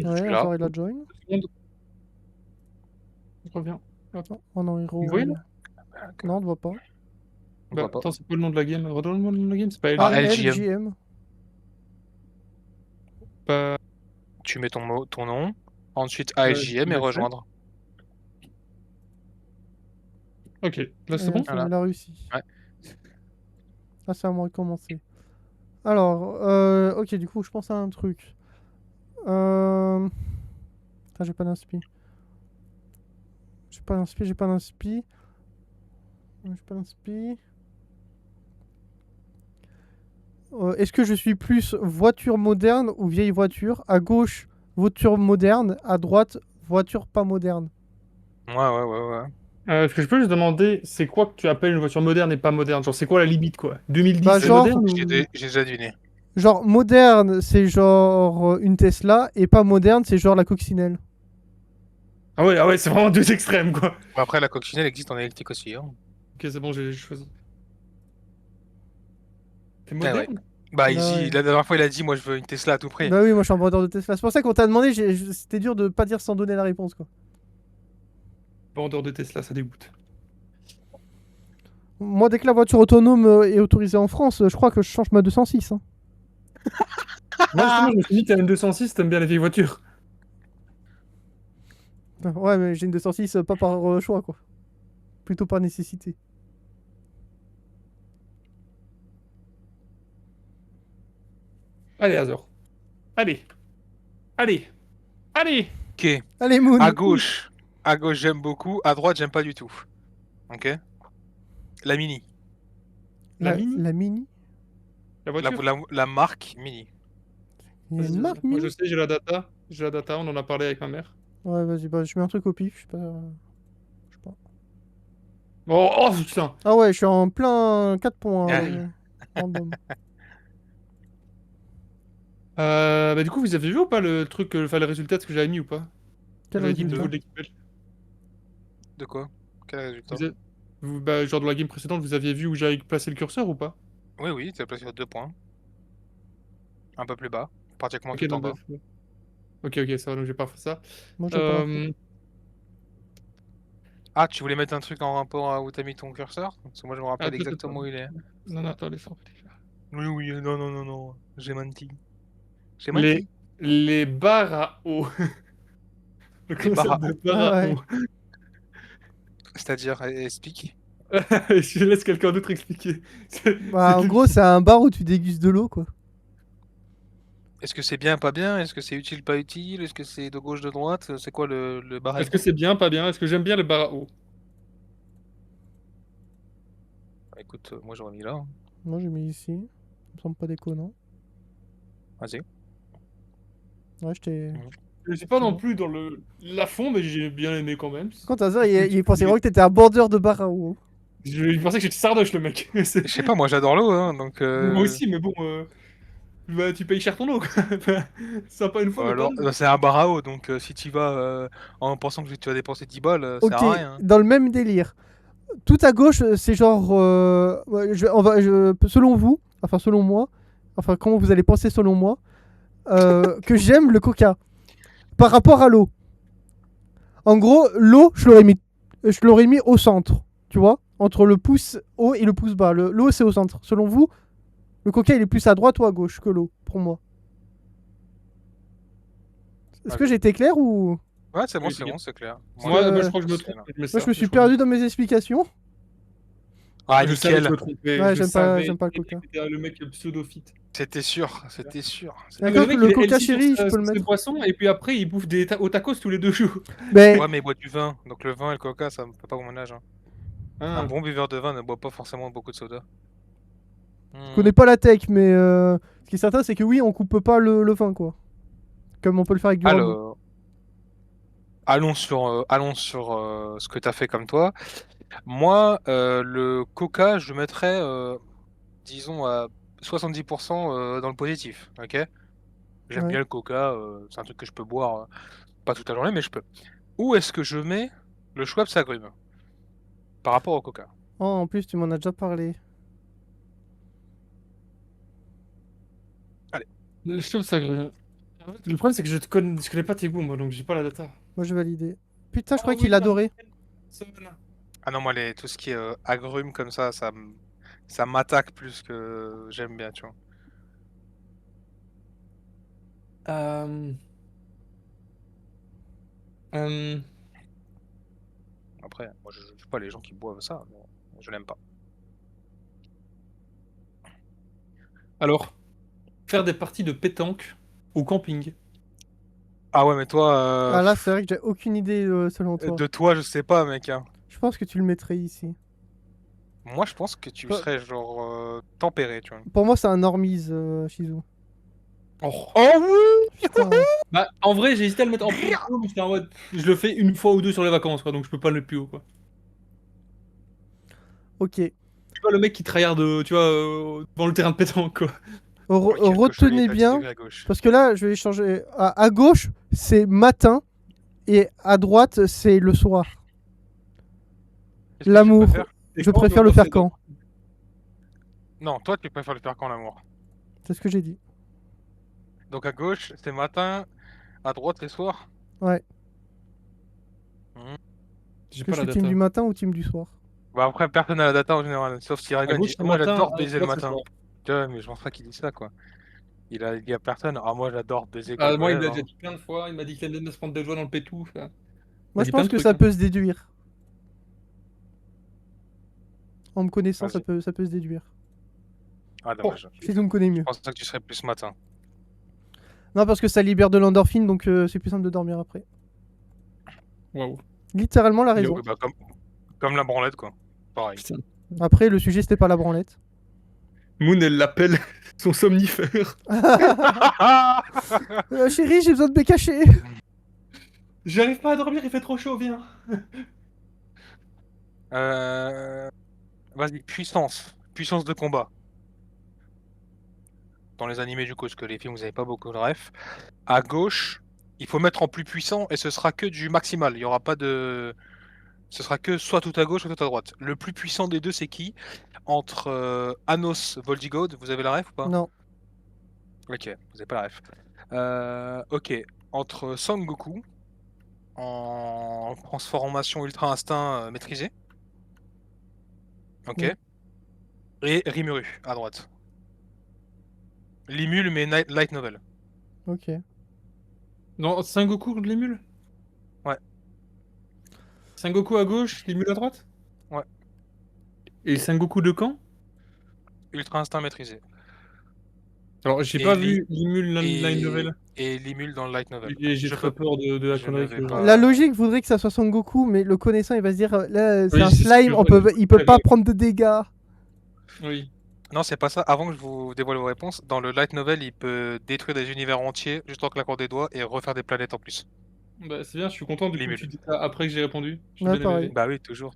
Je Ouais, suis là. Azor il a join. Seconde. Je reviens. Oh non, Hero. Vous voyez là Non, on ne voit pas. On Bah, voit pas. attends, c'est pas le nom de la game. Redonne-moi le nom de la game, c'est pas Ah, LGM. LGM. LGM. Pas... Tu mets ton nom, ensuite ALJM et rejoindre. Ok, là c'est bon. Voilà. Il a réussi. Ouais. Ah, c'est à moi de commencer. Alors, ok, du coup, je pense à un truc. Putain, j'ai pas d'inspi. J'ai pas d'inspi. J'ai pas d'inspi. Est-ce que je suis plus voiture moderne ou vieille voiture? À gauche, voiture moderne. À droite, voiture pas moderne. Ouais. Est-ce que je peux juste demander, c'est quoi que tu appelles une voiture moderne et pas moderne? Genre, c'est quoi la limite, quoi? 2010, Bah, c'est genre- moderne ou... J'ai déjà deviné. Genre, moderne, c'est genre une Tesla. Et pas moderne, c'est genre la coccinelle. Ah ouais, c'est vraiment deux extrêmes, quoi. Bon, après, la coccinelle existe en électrique aussi. Hein. Ok, c'est bon, j'ai choisi. T'es Ah ouais. moderne? Bah, Bah ici, ouais. la dernière fois, il a dit, moi, je veux une Tesla à tout prix. Bah oui, moi je suis un vendeur de Tesla. C'est pour ça qu'on t'a demandé, c'était dur de pas dire sans donner la réponse, quoi. Vendeur de Tesla, ça dégoûte. Moi, dès que la voiture autonome est autorisée en France, je crois que je change ma 206. Hein. Moi, justement, je me suis dit, t'as une 206, t'aimes bien les vieilles voitures. Ouais, mais j'ai une 206 pas par choix, quoi. Plutôt par nécessité. Allez, Azor. Allez. Ok. Allez, Moon. À gauche, j'aime beaucoup. À droite, j'aime pas du tout. Ok. La Mini. La Mini? La Mini. La voiture? La marque Mini. Il y a Vas-y, une vas-y. marque Moi, Mini. je sais, j'ai la data. On en a parlé avec ma mère. Ouais, vas-y, bah, je mets un truc au pif. Je sais pas. Je sais pas. Oh putain. Ah ouais, je suis en plein 4 points. Ouais. Random. Bah, du coup, vous avez vu ou pas le truc, enfin, le résultat de ce que j'avais mis ou pas? Quel J'avais dit au niveau résultat? de l'équipe belge. De quoi? Quel résultat? Bah, genre de la game précédente, vous aviez vu où j'avais placé le curseur ou pas? Oui, tu as placé sur 2 points. Un peu plus bas. Pratiquement Ok, tout en donc, bas. ok, ça va, donc j'ai pas fait ça. Moi, j'ai pas l'info. Ah, tu voulais mettre un truc en rapport à où t'as mis ton curseur? Parce que moi, je me rappelle Attends, exactement où il est. non, attends, laisse-moi réfléchir. Oui, non. J'ai menti. J'ai Les, menti. les barres à eau. Le Les barres concept à de eau. barres Ah à ouais. eau. C'est-à-dire, explique. Je laisse quelqu'un d'autre expliquer. Bah, en gros, c'est un bar où tu dégustes de l'eau, quoi. Est-ce que c'est bien, pas bien? Est-ce que c'est utile, pas utile? Est-ce que c'est de gauche, de droite? C'est quoi le barème? Est-ce que c'est bien, pas bien? Est-ce que j'aime bien les barres à eau? Bah, écoute, moi j'aurais mis là. Hein. Moi, j'ai mis ici. Ça me semble pas déconnant. Vas-y. Ouais, je t'ai. Je suis pas C'est non bon. plus dans la fond, mais j'ai bien aimé quand même. Quant à ça, il pensait vraiment que t'étais un border de bar à eau. Je pensais que j'étais Sardoche, le mec. Je sais pas, moi j'adore l'eau, hein, donc. Moi aussi, mais bon, bah, tu payes cher ton eau, quoi. Enfin, sympa une fois, mais pas Alors, deux. c'est un bar à eau, donc si tu vas en pensant que tu vas dépenser 10 balles, ça sert Ok, à rien. Hein. dans le même délire. Tout à gauche, c'est genre. Ouais, selon vous, enfin selon moi, enfin comment vous allez penser selon moi, que j'aime le coca par rapport à l'eau. En gros, l'eau, je l'aurais mis au centre, tu vois, entre le pouce haut et le pouce bas. L'eau, c'est au centre. Selon vous, le coca, il est plus à droite ou à gauche que l'eau, pour moi. Est-ce que Vas-y. j'ai été clair ou. Ouais, c'est bon, Oui, c'est bon, c'est clair. Moi, que- je crois que je me c'est trompe. là. Je mets Moi, ça, je me suis crois que perdu dans mes explications. Ah, je savais que je nickel. me trompais. Ouais, Je j'aime savais pas le coca. que t'étais le mec pseudophyte. C'était sûr, c'était sûr. Et Ah, mais encore le que mec, le il est coca healthy sur, chéri, je peux le ses mettre. boissons, et puis après, il bouffe au tacos tous les 2 jours. Mais Ouais, mais il boit du vin, donc le vin et le coca, ça me fait pas au ménage. Hein. Un Ah. bon buveur de vin ne boit pas forcément beaucoup de soda. je connais pas la tech, mais ce qui est certain, c'est que oui, on coupe pas le vin, quoi. Comme on peut le faire avec du rhum. Alors, allons sur ce que t'as fait comme toi. Moi, le coca, je mettrais, disons, à 70% dans le positif, ok? J'aime Ouais. bien le coca, c'est un truc que je peux boire, pas toute la journée, mais je peux. Où est-ce que je mets le Schweppes agrumes par rapport au coca? Oh, en plus, tu m'en as déjà parlé. Allez, Je trouve ça. Le problème, c'est que je connais pas tes goûts, moi, donc j'ai pas la data. Moi, je validé. Putain, je Ah croyais oui, qu'il adorait. Ah non, moi, tout ce qui est agrumes comme ça m'attaque plus que j'aime bien, tu vois. Euh... euh, Après, moi, je sais pas les gens qui boivent ça, mais je l'aime pas. Alors, faire des parties de pétanque au camping. Ah ouais, mais toi, Ah là, c'est vrai que j'ai aucune idée selon toi. de toi, je sais pas, mec. Hein. Je pense que tu le mettrais ici. Moi, je pense que tu serais genre tempéré, tu vois. Pour moi, c'est un normise, Shizu. Oh. Oh oui! Putain. Bah, en vrai, j'ai hésité à le mettre en plus haut, mais j'étais en mode, je le fais une fois ou deux sur les vacances, quoi, donc je peux pas le mettre plus haut, quoi. Ok. Tu vois, le mec qui tryhard, tu vois, devant le terrain de pétanque, quoi. Quel cochonnier Retenez t'as dit bien, à gauche. parce que là, je vais changer. À gauche, c'est matin, et à droite, c'est le soir. Qu'est-ce que tu L'amour. préfères Et Je quand préfère on le va faire faire quand? Non, toi, tu préfères le faire quand l'amour. C'est ce que j'ai dit. Donc à gauche, c'est matin, à droite, c'est soir. Ouais. Mhm. J'ai Que pas je la suis team du data. matin ou team du soir? Bah après, personne n'a la data en général, sauf si À Ragon gauche, dit c'est moi matin, j'adore à baiser le droite, c'est matin. soir. Tu vois, mais je pense pas qu'il dit ça, quoi. Il dit à personne, ah moi j'adore baiser quand Ah, je me moi, il me lève. l'a déjà Hein. dit plein de fois, il m'a dit qu'il aimait bien se prendre des doigts dans le pétou, ça. Il Moi, m'a je dit plein pense de que trucs, ça hein. peut se déduire. En me connaissant, ça Vas-y. peut se déduire. Ah Oh, dommage. Shizu me connaît Je mieux. pensais que tu serais plus matin. Non, parce que ça libère de l'endorphine, donc c'est plus simple de dormir après. waouh. Littéralement la Yo. raison. Oui, bah comme la branlette, quoi. Pareil. Putain. Après, le sujet, c'était pas la branlette. Moon, elle l'appelle son somnifère. Chérie, j'ai besoin de me cacher. J'arrive pas à dormir, il fait trop chaud, viens. Vas-y, puissance. Puissance de combat. Dans les animés du coup, parce que les films, vous avez pas beaucoup de ref. À gauche, il faut mettre en plus puissant et ce sera que du maximal. Il y aura pas de... Ce sera que soit tout à gauche, soit tout à droite. Le plus puissant des deux, c'est qui? Entre Anos Voldigod, vous avez la ref ou pas? Non. Ok, vous avez pas la ref. Ok, entre Sangoku, en transformation ultra instinct maîtrisé. Ok. Mm. Et Rimuru, à droite. Limul, mais light novel. Ok. Non, Sengoku contre l'émule? Ouais, Sengoku à gauche, l'émule à droite? ouais. Et Sengoku de quand? Ultra instinct maîtrisé. Alors, j'ai Et, pas vu l'émule line novel. et Limul dans le light novel. J'ai Je très peux... peur de la Je ne connerie vais que pas... La logique voudrait que ça soit Son Goku, mais le connaissant, il va se dire là, c'est Oui, un c'est slime, sûr, il peut pas prendre de dégâts. Oui. Non, c'est pas ça. Avant que je vous dévoile vos réponses, dans le light novel, il peut détruire des univers entiers juste en claquant des doigts et refaire des planètes en plus. Bah, c'est bien, je suis content du coup que Limul. tu dis ça après que j'ai répondu. J'ai Ouais, bien aimé. pareil. Bah oui, toujours.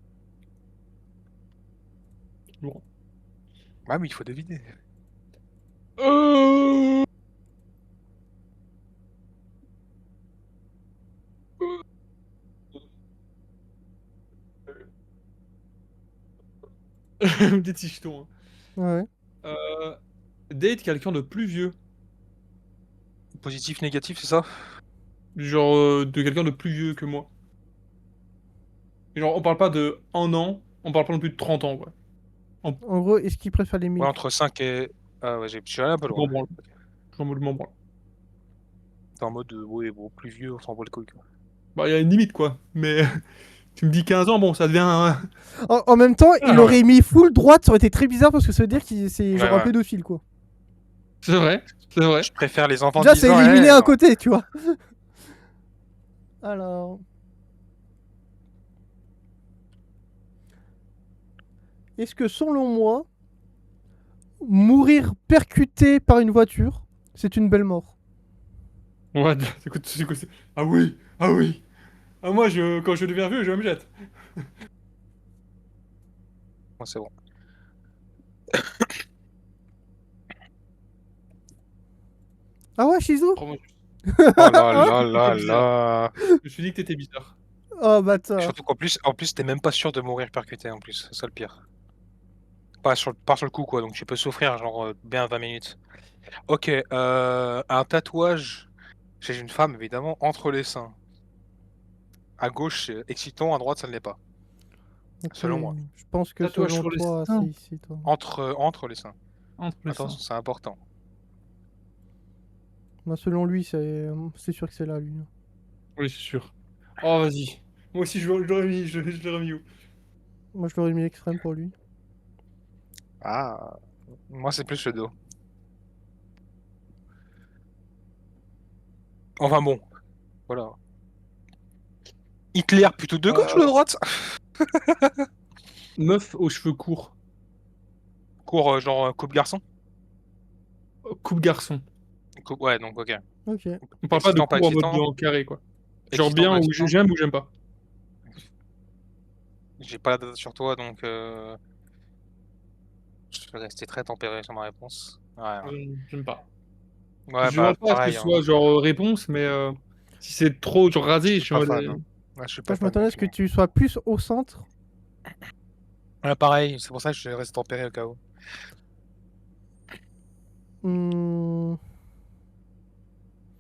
Bon. Bah oui, il faut deviner. Des tichetons. Ouais. Date quelqu'un de plus vieux. Positif, négatif, c'est ça? Genre de quelqu'un de plus vieux que moi. Genre, on parle pas de 1 an, on parle pas non plus de 30 ans, quoi. En gros, est-ce qu'il préfère les Ouais, milfs? entre 5 et... Ah ouais, j'ai rien un peu Je loin. m'en branle. Je m'en branle. T'es en mode, ouais, bon, plus vieux, on s'en bat le couille, quoi. Bah, il y a une limite, quoi. Mais tu me dis 15 ans, bon, ça devient. En même temps, Ah, il ouais. aurait mis full droite, ça aurait été très bizarre parce que ça veut dire qu'il c'est genre Ouais, un ouais. pédophile, quoi. C'est vrai, c'est vrai. Je préfère les enfants de Déjà, 10 c'est ans. éliminé non. un côté, tu vois. Alors. Est-ce que, selon moi, mourir percuté par une voiture, c'est une belle mort? Ouais, c'est quoi, ah oui, ah oui. Ah, moi, quand je deviens vieux, je me jette. Bon, c'est bon. Ah ouais, Shizu? Oh, moi, Oh là là je là t'étais bizarre. là. Je me suis dit que t'étais bizarre. Oh, bâtard. Surtout en plus, t'es même pas sûr de mourir percuté en plus. C'est ça le pire. Pas sur le coup, quoi. Donc tu peux souffrir, genre, bien 20 minutes. Ok, un tatouage chez une femme, évidemment, entre les seins. À gauche, c'est excitant, à droite, ça ne l'est pas. Ok, Selon moi. je pense que Tatouage selon sur les toi, seins. si, toi. Entre les seins. Entre les Attention, seins. c'est important. Bah, selon lui, c'est sûr que c'est là, lui. Oui, c'est sûr. Oh, vas-y. Moi aussi, je l'aurais mis, je l'aurais mis où? Moi, je l'aurais mis extrême pour lui. Ah, moi, c'est plus le dos. Enfin bon, voilà. Hitler plutôt de gauche ou de droite? Meuf aux cheveux courts. Cours, genre coupe garçon? Coupe garçon. Ouais, donc ok. Ok. On parle pas de Excitant, pas coupe en mode excitant. en carré, quoi. Genre Excitant, bien pas ou excitant. j'aime ou j'aime pas. J'ai pas la date sur toi, donc je vais rester très tempéré sur ma réponse. Ouais, J'aime pas. ouais Je bah demande pas à ce que pareil. ce Hein. soit genre réponse, mais si c'est trop genre Je rasé, je suis suis en pas mode. fan. Hein. Ouais, je suis Moi, pas je fan m'attendais non à ce que plus. tu sois plus au centre. Ouais, pareil, c'est pour ça que je reste tempéré au cas où. Hmm,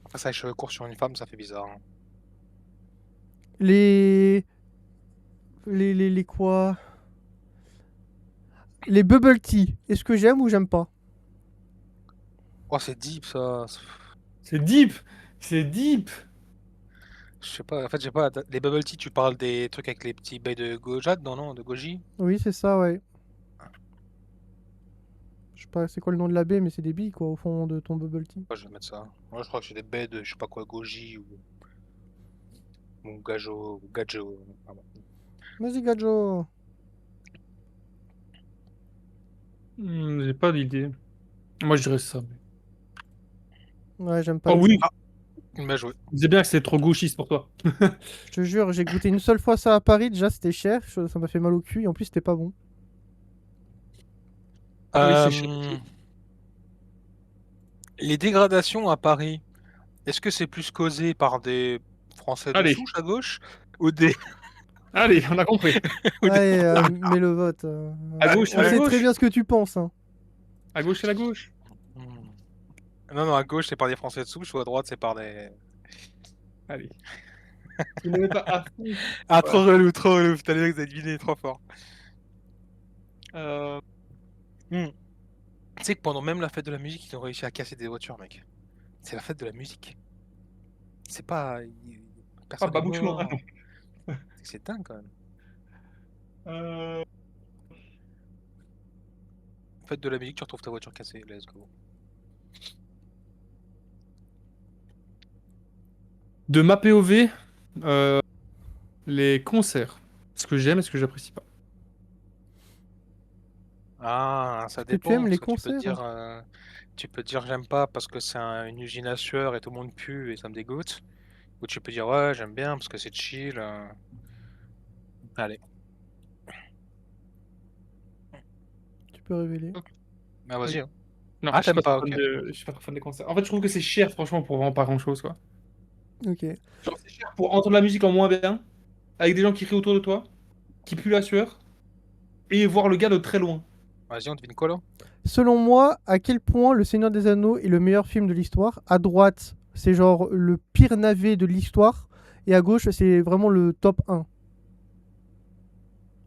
Après, ça, les cheveux courts sur une femme, ça fait bizarre. Hein. les... les quoi? Les bubble tea. Est-ce que j'aime ou j'aime pas? Oh, c'est deep ça. C'est deep! C'est deep! Je sais pas, en fait, j'ai pas. Les bubble tea, tu parles des trucs avec les petits baies de goja dedans, non? De goji? Oui, c'est ça, ouais. Je sais pas c'est quoi le nom de la baie, mais c'est des billes, quoi, au fond de ton bubble tea. Ouais, je vais mettre ça. Moi, je crois que c'est des baies de je sais pas quoi, goji ou gajo. Ou gajo. Ah bon. Vas-y, Gadjo. J'ai pas d'idée. Moi, je dirais ça. Ouais, j'aime pas Oh du oui! tout. Bien joué. Je disais bien que c'est trop gauchiste pour toi. Je te jure, j'ai goûté une seule fois ça à Paris, déjà c'était cher, ça m'a fait mal au cul, et en plus c'était pas bon. Ah oui, c'est Euh, cher. Les dégradations à Paris, est-ce que c'est plus causé par des Français de Allez, souche à gauche ou des, allez, on a compris. ou des- Allez, mets le vote. À gauche, c'est On la sait gauche. très bien ce que tu penses. Hein. À gauche, c'est la gauche. Hmm. Non, non, à gauche c'est par des Français de souche ou à droite c'est par des. Allez. Tu ne mets pas à fond. Ah, Voilà. trop relou, putain, les mecs, vous avez deviné trop fort. Euh, Tu sais que pendant même la fête de la musique, ils ont réussi à casser des voitures, mec. C'est la fête de la musique. C'est pas. Personne n'est Babouche, non. mort. C'est dingue quand même. Euh, Fête de la musique, tu retrouves ta voiture cassée, let's go. De ma POV, les concerts. Ce que j'aime et ce que j'apprécie pas. Ah, ça Est-ce que tu aimes dépend, les parce que concerts? tu peux dire j'aime pas parce que c'est une usine à sueur et tout le monde pue et ça me dégoûte. Ou tu peux dire ouais, j'aime bien parce que c'est chill. Allez, Tu peux révéler. bah vas-y. Hein. Non, Ah, je suis t'aimes pas pas, trop fan ok. je suis pas trop fan des concerts. En fait, je trouve que c'est cher, franchement, pour vraiment pas grand-chose, quoi. Ok. Genre, c'est cher pour entendre la musique en moins bien, avec des gens qui crient autour de toi, qui puent la sueur, et voir le gars de très loin. Vas-y, on devine quoi là? Selon moi, à quel point Le Seigneur des Anneaux est le meilleur film de l'histoire? À droite, c'est genre le pire navet de l'histoire. Et à gauche, c'est vraiment le top 1.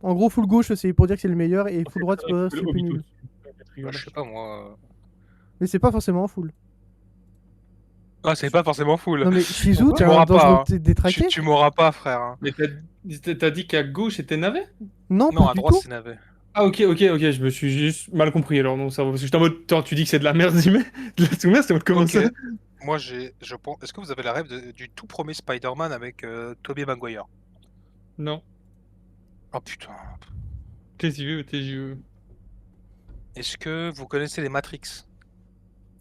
En gros, full gauche, c'est pour dire que c'est le meilleur. Et full droite, c'est pour dire que c'est le plus nul. Bah, je sais pas moi. Mais c'est pas forcément full. Ah, c'est pas forcément full. Non mais Shizu, Tu t'es m'auras un pas. dangereux Hein. détraqué? Tu m'auras pas, frère. Hein. Mais t'as dit qu'à gauche c'était navet? Non, Non, pas à du droite tout. c'est navet. Ah ok, je me suis juste mal compris alors, non, ça va. Parce que j'étais en mode, attends, tu dis que c'est de la merde, dis-mais de la sous-merde, c'était en mode comment Ok. ça? Moi je pense. Est-ce que vous avez la rêve du tout premier Spider-Man avec Tobey Maguire? Non, Oh putain. t'es yeux, tes yeux. Est-ce que vous connaissez les Matrix?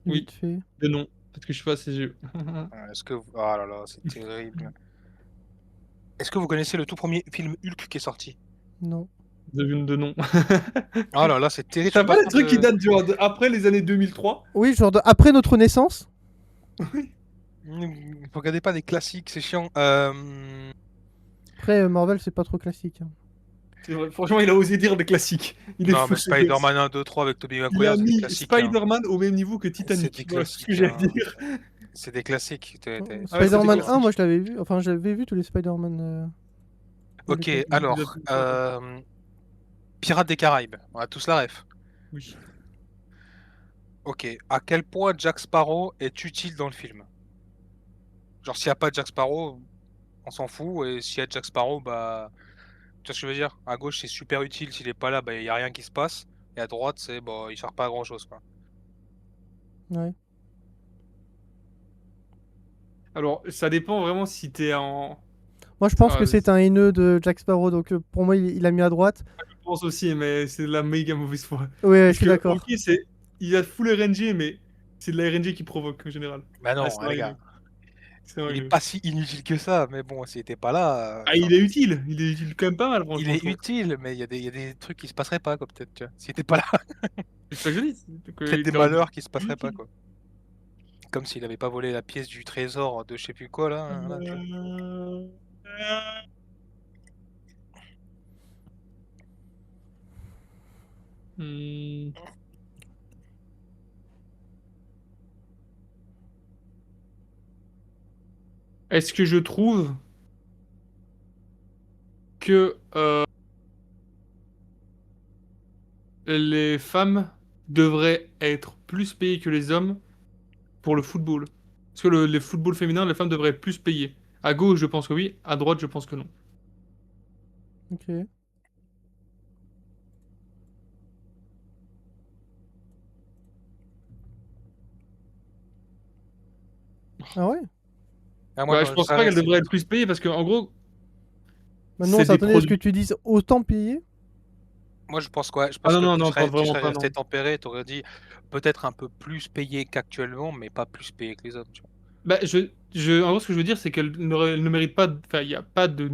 Oui. Vite fait. Mais non, peut-être que je suis pas à ses yeux. Est-ce que. Ah là là, c'est terrible. Est-ce que vous connaissez le tout premier film Hulk qui est sorti? Non. De nom. Ah là là, c'est terrible. T'as Je pas peux les trucs qui de- datent genre après les années 2003? Oui, genre après notre naissance. Vous regardez pas des classiques, c'est chiant. Après, Marvel, c'est pas trop classique. Hein. C'est vrai, franchement, il a osé dire des classiques. Il est Non, fou. mais ce gosse. Spider-Man 1, 2, 3 avec Tobey Il Maguire, a c'est des mis classiques. Hein. Spider-Man au même niveau que C'est Titanic. des Voilà, c'est ce que classiques. j'ai à Hein. dire. C'est des classiques. Ah ouais, Spider-Man c'était 1, moi je l'avais vu. Enfin, j'avais vu tous les Spider-Man. à Ok, l'époque. alors, Pirates des Caraïbes, on a tous la ref. Oui. Ok, à quel point Jack Sparrow est utile dans le film? Genre, s'il n'y a pas Jack Sparrow, on s'en fout, et s'il y a Jack Sparrow, bah. Tu vois ce que je veux dire? À gauche, c'est super utile, s'il est pas là, bah, il n'y a rien qui se passe. Et à droite, c'est bon, il sert pas à grand chose, quoi. Ouais. Alors, ça dépend vraiment si t'es en. Moi je pense Ah, que c'est un haineux de Jack Sparrow, donc pour moi il a mis à droite. je pense aussi, mais c'est de la méga mauvaise foi. Ouais, je Parce suis que, d'accord. ok, c'est. Il a full RNG, mais c'est de la RNG qui provoque en général. Bah Ah, non, c'est hein, un les haineux. gars. C'est un Il est haineux. pas si inutile que ça, mais bon, s'il était pas là. Ah, il est utile. Il est utile quand même pas mal, Il franchement, est je trouve. utile, mais il y a des trucs qui se passeraient pas, quoi, peut-être, tu vois. S'il était pas là, C'est ça que je dis. peut-être des Il aurait été malheurs qui se passeraient pas, utile. quoi. Comme s'il avait pas volé la pièce du trésor de je sais plus quoi, là. Tu vois. Euh, hmm. Est-ce que je trouve que les femmes devraient être plus payées que les hommes pour le football? Parce que les football féminin, les femmes devraient être plus payées. À gauche, je pense que oui. À droite, je pense que non. Ok. Ah ouais? Ah, moi, Bah, je pense pas qu'elles devraient être plus payées parce que, en gros, Maintenant, c'est ça des attendait à ce que produits. tu dises autant payé. Moi, je pense quoi? Je Ah pense non, que non, non, pas tu vraiment serais pas, resté non. tempéré, tu aurais dit peut-être un peu plus payé qu'actuellement, mais pas plus payé que les hommes, tu vois. Bah, en gros, ce que je veux dire, c'est qu'elles ne méritent pas. Enfin, il n'y a pas de.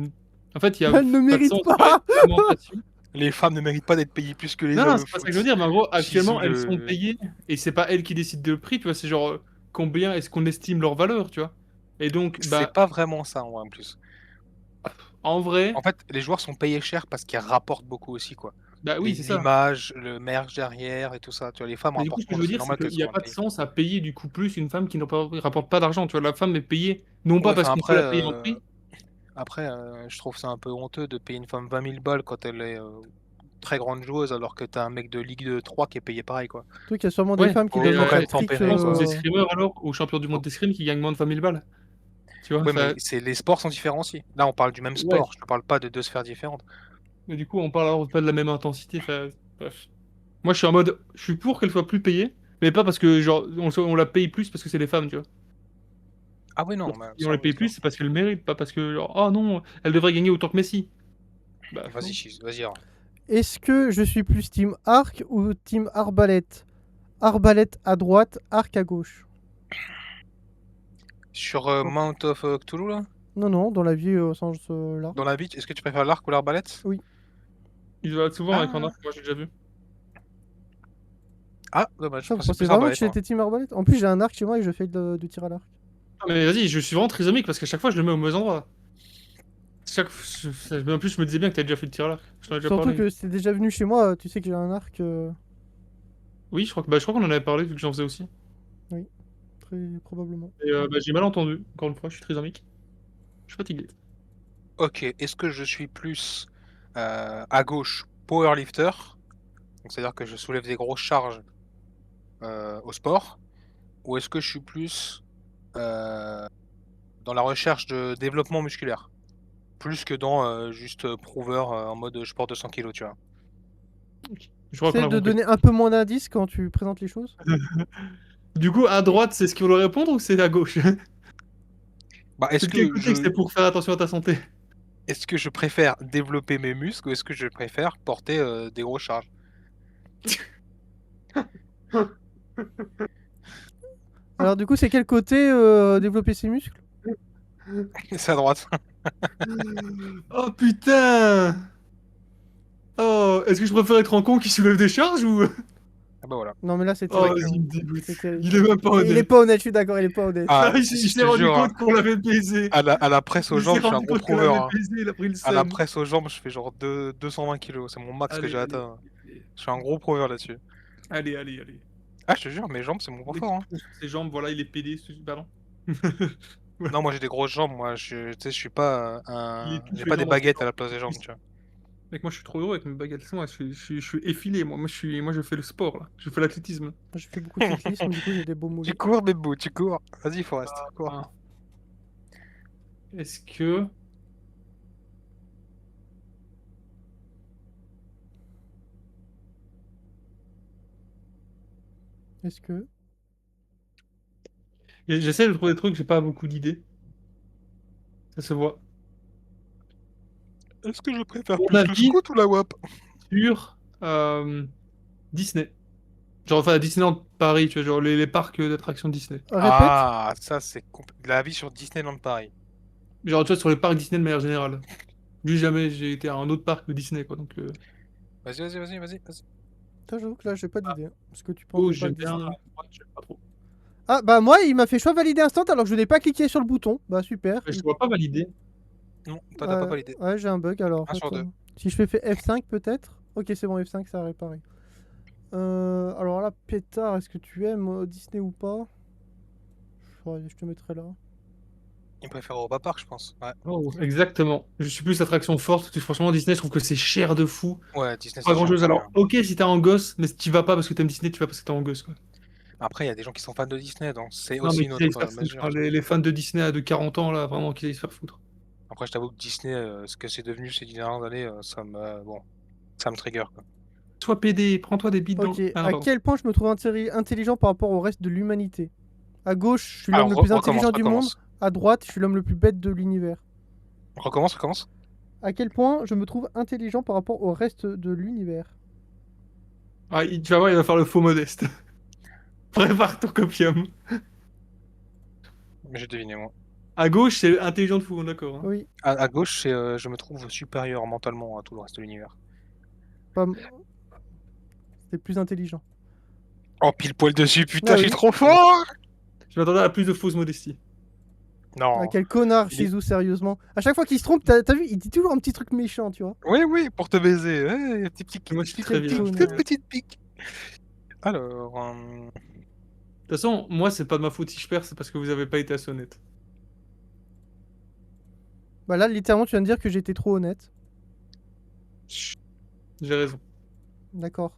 En fait, il n'y a Elle ne pas de mérite sens à pas. l'augmentation. Les femmes ne méritent pas d'être payées plus que les Non, non, hommes au c'est pas ça que je veux foot. dire, mais en gros, Bisous actuellement, elles sont le. payées et c'est pas elles qui décident de le prix, tu vois, c'est genre combien est-ce qu'on estime leur valeur, tu vois. Et donc, C'est bah, pas vraiment ça, en plus. en vrai, En fait, les joueurs sont payés cher parce qu'ils rapportent beaucoup aussi, quoi. bah oui, c'est ça. L'image, le merch derrière et tout ça. Tu vois, les femmes Mais du coup, ce rapportent que moins, je veux donc c'est dire, c'est normal qu'il qu'elles n'y a soient pas de payées. sens à payer du coup plus une femme qui ne rapporte pas d'argent, tu vois. La femme est payée, non Ouais, pas parce enfin qu'on peut après, la payer en prix. je trouve ça un peu honteux de payer une femme 20 000 balles quand elle est très grande joueuse, alors que t'as un mec de Ligue 3 qui est payé pareil, quoi. Truc, il y a sûrement des Ouais, femmes qui Faut, doivent faut mettre quand un même fric. je tempérer, pense aux quoi. escrimeurs alors, aux champions du monde Faut- d'escrime qui gagnent moins de 20 000 balles. Tu vois, Ouais, mais ça... les sports sont différenciés. Là, on parle du même Ouais. sport. Je te parle pas de deux sphères différentes. Mais du coup, on parle alors pas de la même intensité. Enfin, bref. Moi, je suis en mode, je suis pour qu'elle soit plus payée, mais pas parce que genre on la paye plus parce que c'est les femmes, tu vois. Ah oui, Genre, non, mais si on ça, les oui, paye plus, c'est parce qu'elles le méritent, pas parce que genre, oh non, elle devrait gagner autant que Messi. Bah vas-y, non. vas-y. Alors. Est-ce que je suis plus team arc ou team arbalète? Arbalète à droite, arc à gauche. Sur Mount of Cthulhu, là, Non, non, dans la vie au sens large. dans la vie, est-ce que tu préfères l'arc ou l'arbalète? Oui. Ils se baladent souvent avec un Ah, arc, moi j'ai déjà vu. dommage. Je Ça, vous pensais pensez plus vraiment que arbalète, moi. j'étais team arbalète? En plus, j'ai un arc chez moi et je fais du tir à l'arc. Ah, mais vas-y, je suis vraiment trisomique parce qu'à chaque fois je le mets au mauvais endroit. En plus, je me disais bien que t'as déjà fait le tir à l'arc. Je t'en ai déjà Surtout parlé. que c'est déjà venu chez moi, tu sais que j'ai un arc. Oui, je crois qu'on en avait parlé vu que j'en faisais aussi. Oui, très probablement. Et bah, j'ai mal entendu, encore une fois, je suis trisomique. Je suis fatigué. Ok, est-ce que je suis plus à gauche powerlifter, donc c'est-à-dire que je soulève des grosses charges au sport, ou est-ce que je suis plus dans la recherche de développement musculaire, plus que dans juste prover en mode je porte 200 kilos, tu vois. Je crois qu'on C'est a de compris. donner un peu moins d'indices quand tu présentes les choses. Du coup, à droite, c'est ce qu'il faut répondre ou c'est à gauche? Bah, C'est de quel côté que c'est pour faire attention à ta santé? est-ce que je préfère développer mes muscles ou est-ce que je préfère porter des grosses charges? Alors, du coup, c'est quel côté développer ses muscles? C'est à droite. Oh putain! Oh, est-ce que je préfère être un con qui soulève des charges ou... Ah bah voilà. Non, mais là, c'est Oh, terrible. vas-y, il me dégoûte. C'est terrible. Il est même pas Il est honnête. pas honnête, je suis d'accord, il est pas honnête. Ah, Il si je s'est te rendu jure, hein, compte qu'on l'avait baisé. à la presse aux Il s'est jambes, je suis un rendu gros compte qu'on prover, l'avait hein. baisé, il a pris le À la seum. presse aux jambes, je fais genre 220 kilos. C'est mon max que Allez, j'ai allez, atteint. Je suis un gros prover là-dessus. allez, allez, allez. Ah, je te jure, mes jambes, c'est mon point Dès fort, qu'il hein. pose sur ses jambes, voilà, il est pédé, pardon. Non, moi j'ai des grosses jambes, moi tu sais, je suis pas Il est un. tout J'ai les pas des jambes en baguettes à dehors. la place des jambes, tu vois. Mec, moi je suis trop heureux avec mes baguettes. Moi, je suis effilé. Moi je fais le sport là. Je fais l'athlétisme. Moi, je fais beaucoup de cyclisme, du coup, j'ai des beaux Tu mollets. cours, Bébou, tu cours. Vas-y, Forest, cours. Ah. Est-ce que. Est-ce que. J'essaie de trouver des trucs, j'ai pas beaucoup d'idées. Ça se voit. Est-ce que je préfère Mon plus le avis scout ou la WAP? sur Disney. Genre, enfin, Disneyland Paris, tu vois, genre les parcs d'attractions Disney. Répète. Ah, ça c'est la vie sur Disneyland Paris. Genre, tu vois, sur les parcs Disney de manière générale. Juste jamais j'ai été à un autre parc de Disney, quoi. Donc, Vas-y. Toi, j'avoue que là, j'ai pas ah, d'idée. Parce que tu penses oh, des j'aime parcs bien. Disney. Ouais, j'aime pas trop. Ah, bah, moi, il m'a fait choix validé instant alors que je n'ai pas cliqué sur le bouton. Bah, super. Je te vois pas valider. Non, toi t'as pas validé. Ouais, j'ai un bug alors. 1/2. Attends. Si je fais F5 peut-être. Ok, c'est bon, F5, ça a réparé. Alors là, pétard, est-ce que tu aimes Disney ou pas? Ouais, je te mettrai là. Il préfère Europa Park, je pense. Ouais, Oh, exactement. Je suis plus attraction forte. Parce que franchement, Disney, je trouve que c'est cher de fou. ouais, Disney Pas c'est grand chiant. chose. Alors, ok, si t'es en gosse, mais si tu vas pas parce que t'aimes Disney, tu vas parce que t'es en gosse, quoi. Après, il y a des gens qui sont fans de Disney, donc c'est Non, aussi mais une qui aillent se autre faire foutre. mesure. Hein. Les fans de Disney de 40 ans, là, vraiment, qui aillent se faire foutre. Après, je t'avoue que Disney, ce que c'est devenu ces dernières années, ça me trigger, quoi. Sois PD, prends-toi des bites dans Ok, le. Ah non, à pardon. quel point je me trouve intelligent par rapport au reste de l'humanité? À gauche, je suis l'homme le plus intelligent du monde. À droite, je suis l'homme le plus bête de l'univers. Recommence. À quel point je me trouve intelligent par rapport au reste de l'univers? Ah, tu vas voir, il va faire le faux modeste. Prépare ton copium. Mais j'ai deviné, moi. À gauche, c'est intelligent de fou, on est d'accord. Hein. Oui, À gauche, c'est je me trouve supérieur mentalement à tout le reste de l'univers. pas... c'est plus intelligent. Oh, pile poil dessus, putain, Ah je suis oui. trop fort! Je m'attendais à plus de fausse modestie. Ah, Non. quel connard, Il est- Shizu, sérieusement. À chaque fois qu'il se trompe, t'as vu, il dit toujours un petit truc méchant, tu vois. Oui, pour te baiser. Ouais, petit pic, Moi, je suis petite très Quel bien. pique, connard. toute petite pique. Alors, De toute façon, moi, c'est pas de ma faute si je perds, c'est parce que vous avez pas été assez honnête. Bah là, littéralement, tu viens de dire que j'étais trop honnête. Chut, j'ai raison. D'accord.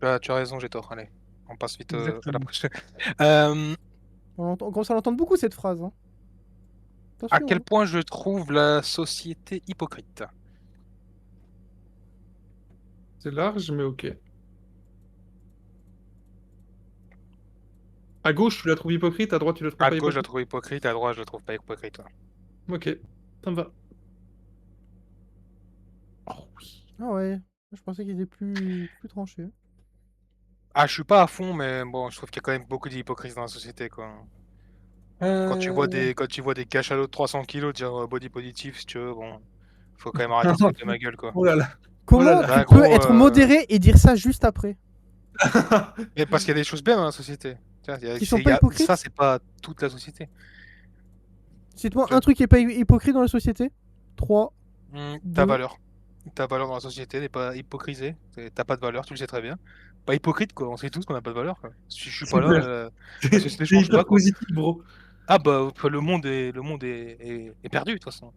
tu as raison, j'ai tort. Allez, on passe vite à la Exactement. prochaine. On commence à l'entendre beaucoup, cette phrase. Hein. À Attention. quel Hein. point je trouve la société hypocrite? C'est large, mais ok. À gauche, tu la trouves hypocrite, à droite, tu la trouves À pas gauche, je la hypocrite. trouve hypocrite, à droite, je la trouve pas hypocrite. Ouais. Ok, ça me va. Oh oui. Ah ouais. Je pensais qu'il était plus tranché. Ah, je suis pas à fond, mais bon, je trouve qu'il y a quand même beaucoup d'hypocrisie dans la société, quoi. Quand tu vois des cachalots de 300 kilos dire body positif, si tu veux, bon, faut quand même arrêter de se foutre de ma gueule, quoi. Oh là là. Comment là tu là. peux Gros, être modéré et dire ça juste après? Mais parce qu'il y a des choses bien dans la société. Tiens, Qui sont pas hypocrites? ça, c'est pas toute la société. Cite-moi Tu- un truc qui est pas hypocrite dans la société. 3. Ta Deux. valeur. Ta valeur dans la société n'est pas hypocrisée. T'as pas de valeur, tu le sais très bien. Pas hypocrite, quoi. On sait tous qu'on a pas de valeur, quoi. Si je suis pas là, la société C'est change hyper pas, quoi. positif, bro. Ah bah, le monde est perdu, de toute façon.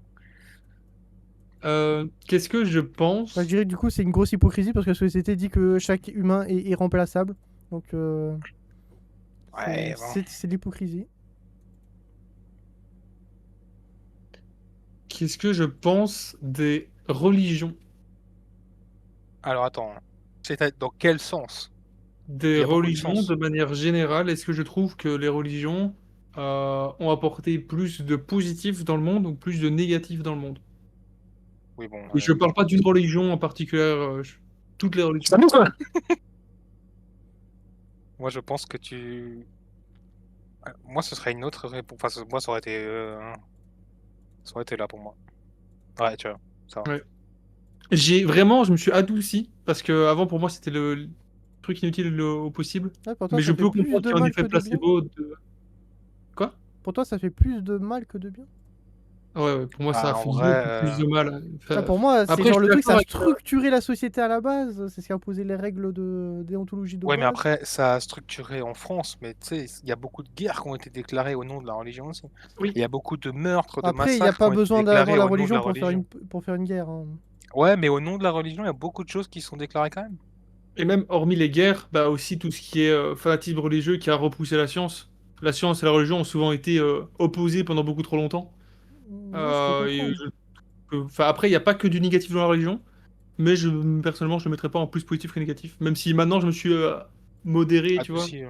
Qu'est-ce que je pense? Bah, je dirais que du coup, c'est une grosse hypocrisie parce que la société dit que chaque humain est irremplaçable. Donc, Ouais, bon. c'est de l'hypocrisie. Qu'est-ce que je pense des religions? Alors attends, c'est dans quel sens? Il Des y a beaucoup de religions sens. de manière générale, est-ce que je trouve que les religions ont apporté plus de positif dans le monde ou plus de négatif dans le monde? Oui, bon. Et je parle pas d'une religion en particulier, toutes les religions. Moi, je pense que tu. Moi, ce serait une autre réponse. Enfin, moi, ça aurait été là pour moi. Ouais, tu vois, ça va. Ouais. Je me suis adouci parce que avant pour moi c'était le truc inutile au possible. Ouais, pour toi, Mais je ça fait peux plus comprendre de qu'il y a un mal effet que de bien. placebo de. Quoi? Pour toi, ça fait plus de mal que de bien. Ouais, pour moi, ça Bah, a en fait vrai, beaucoup plus de mal. Ça, pour moi, c'est Après, genre je le suis truc, ça d'accord a avec structuré la société à la base. C'est ce qui a posé les règles de déontologie de ouais, mais base. après, ça a structuré en France, mais tu sais, il y a beaucoup de guerres qui ont été déclarées au nom de la religion aussi. Oui. Il y a beaucoup de meurtres, de Après, il n'y a massacres qui pas ont été besoin d'avoir déclarés la au nom de religion la religion. pour faire une guerre, hein. Ouais, mais au nom de la religion, il y a beaucoup de choses qui sont déclarées quand même. Et même hormis les guerres, bah aussi tout ce qui est fanatisme religieux qui a repoussé la science. La science et la religion ont souvent été opposées pendant beaucoup trop longtemps. Ouais, je peux comprendre. Enfin, après, il n'y a pas que du négatif dans la religion, mais personnellement, je ne le mettrais pas en plus positif que négatif. Même si maintenant, je me suis modéré, Ah, tu vois. aussi.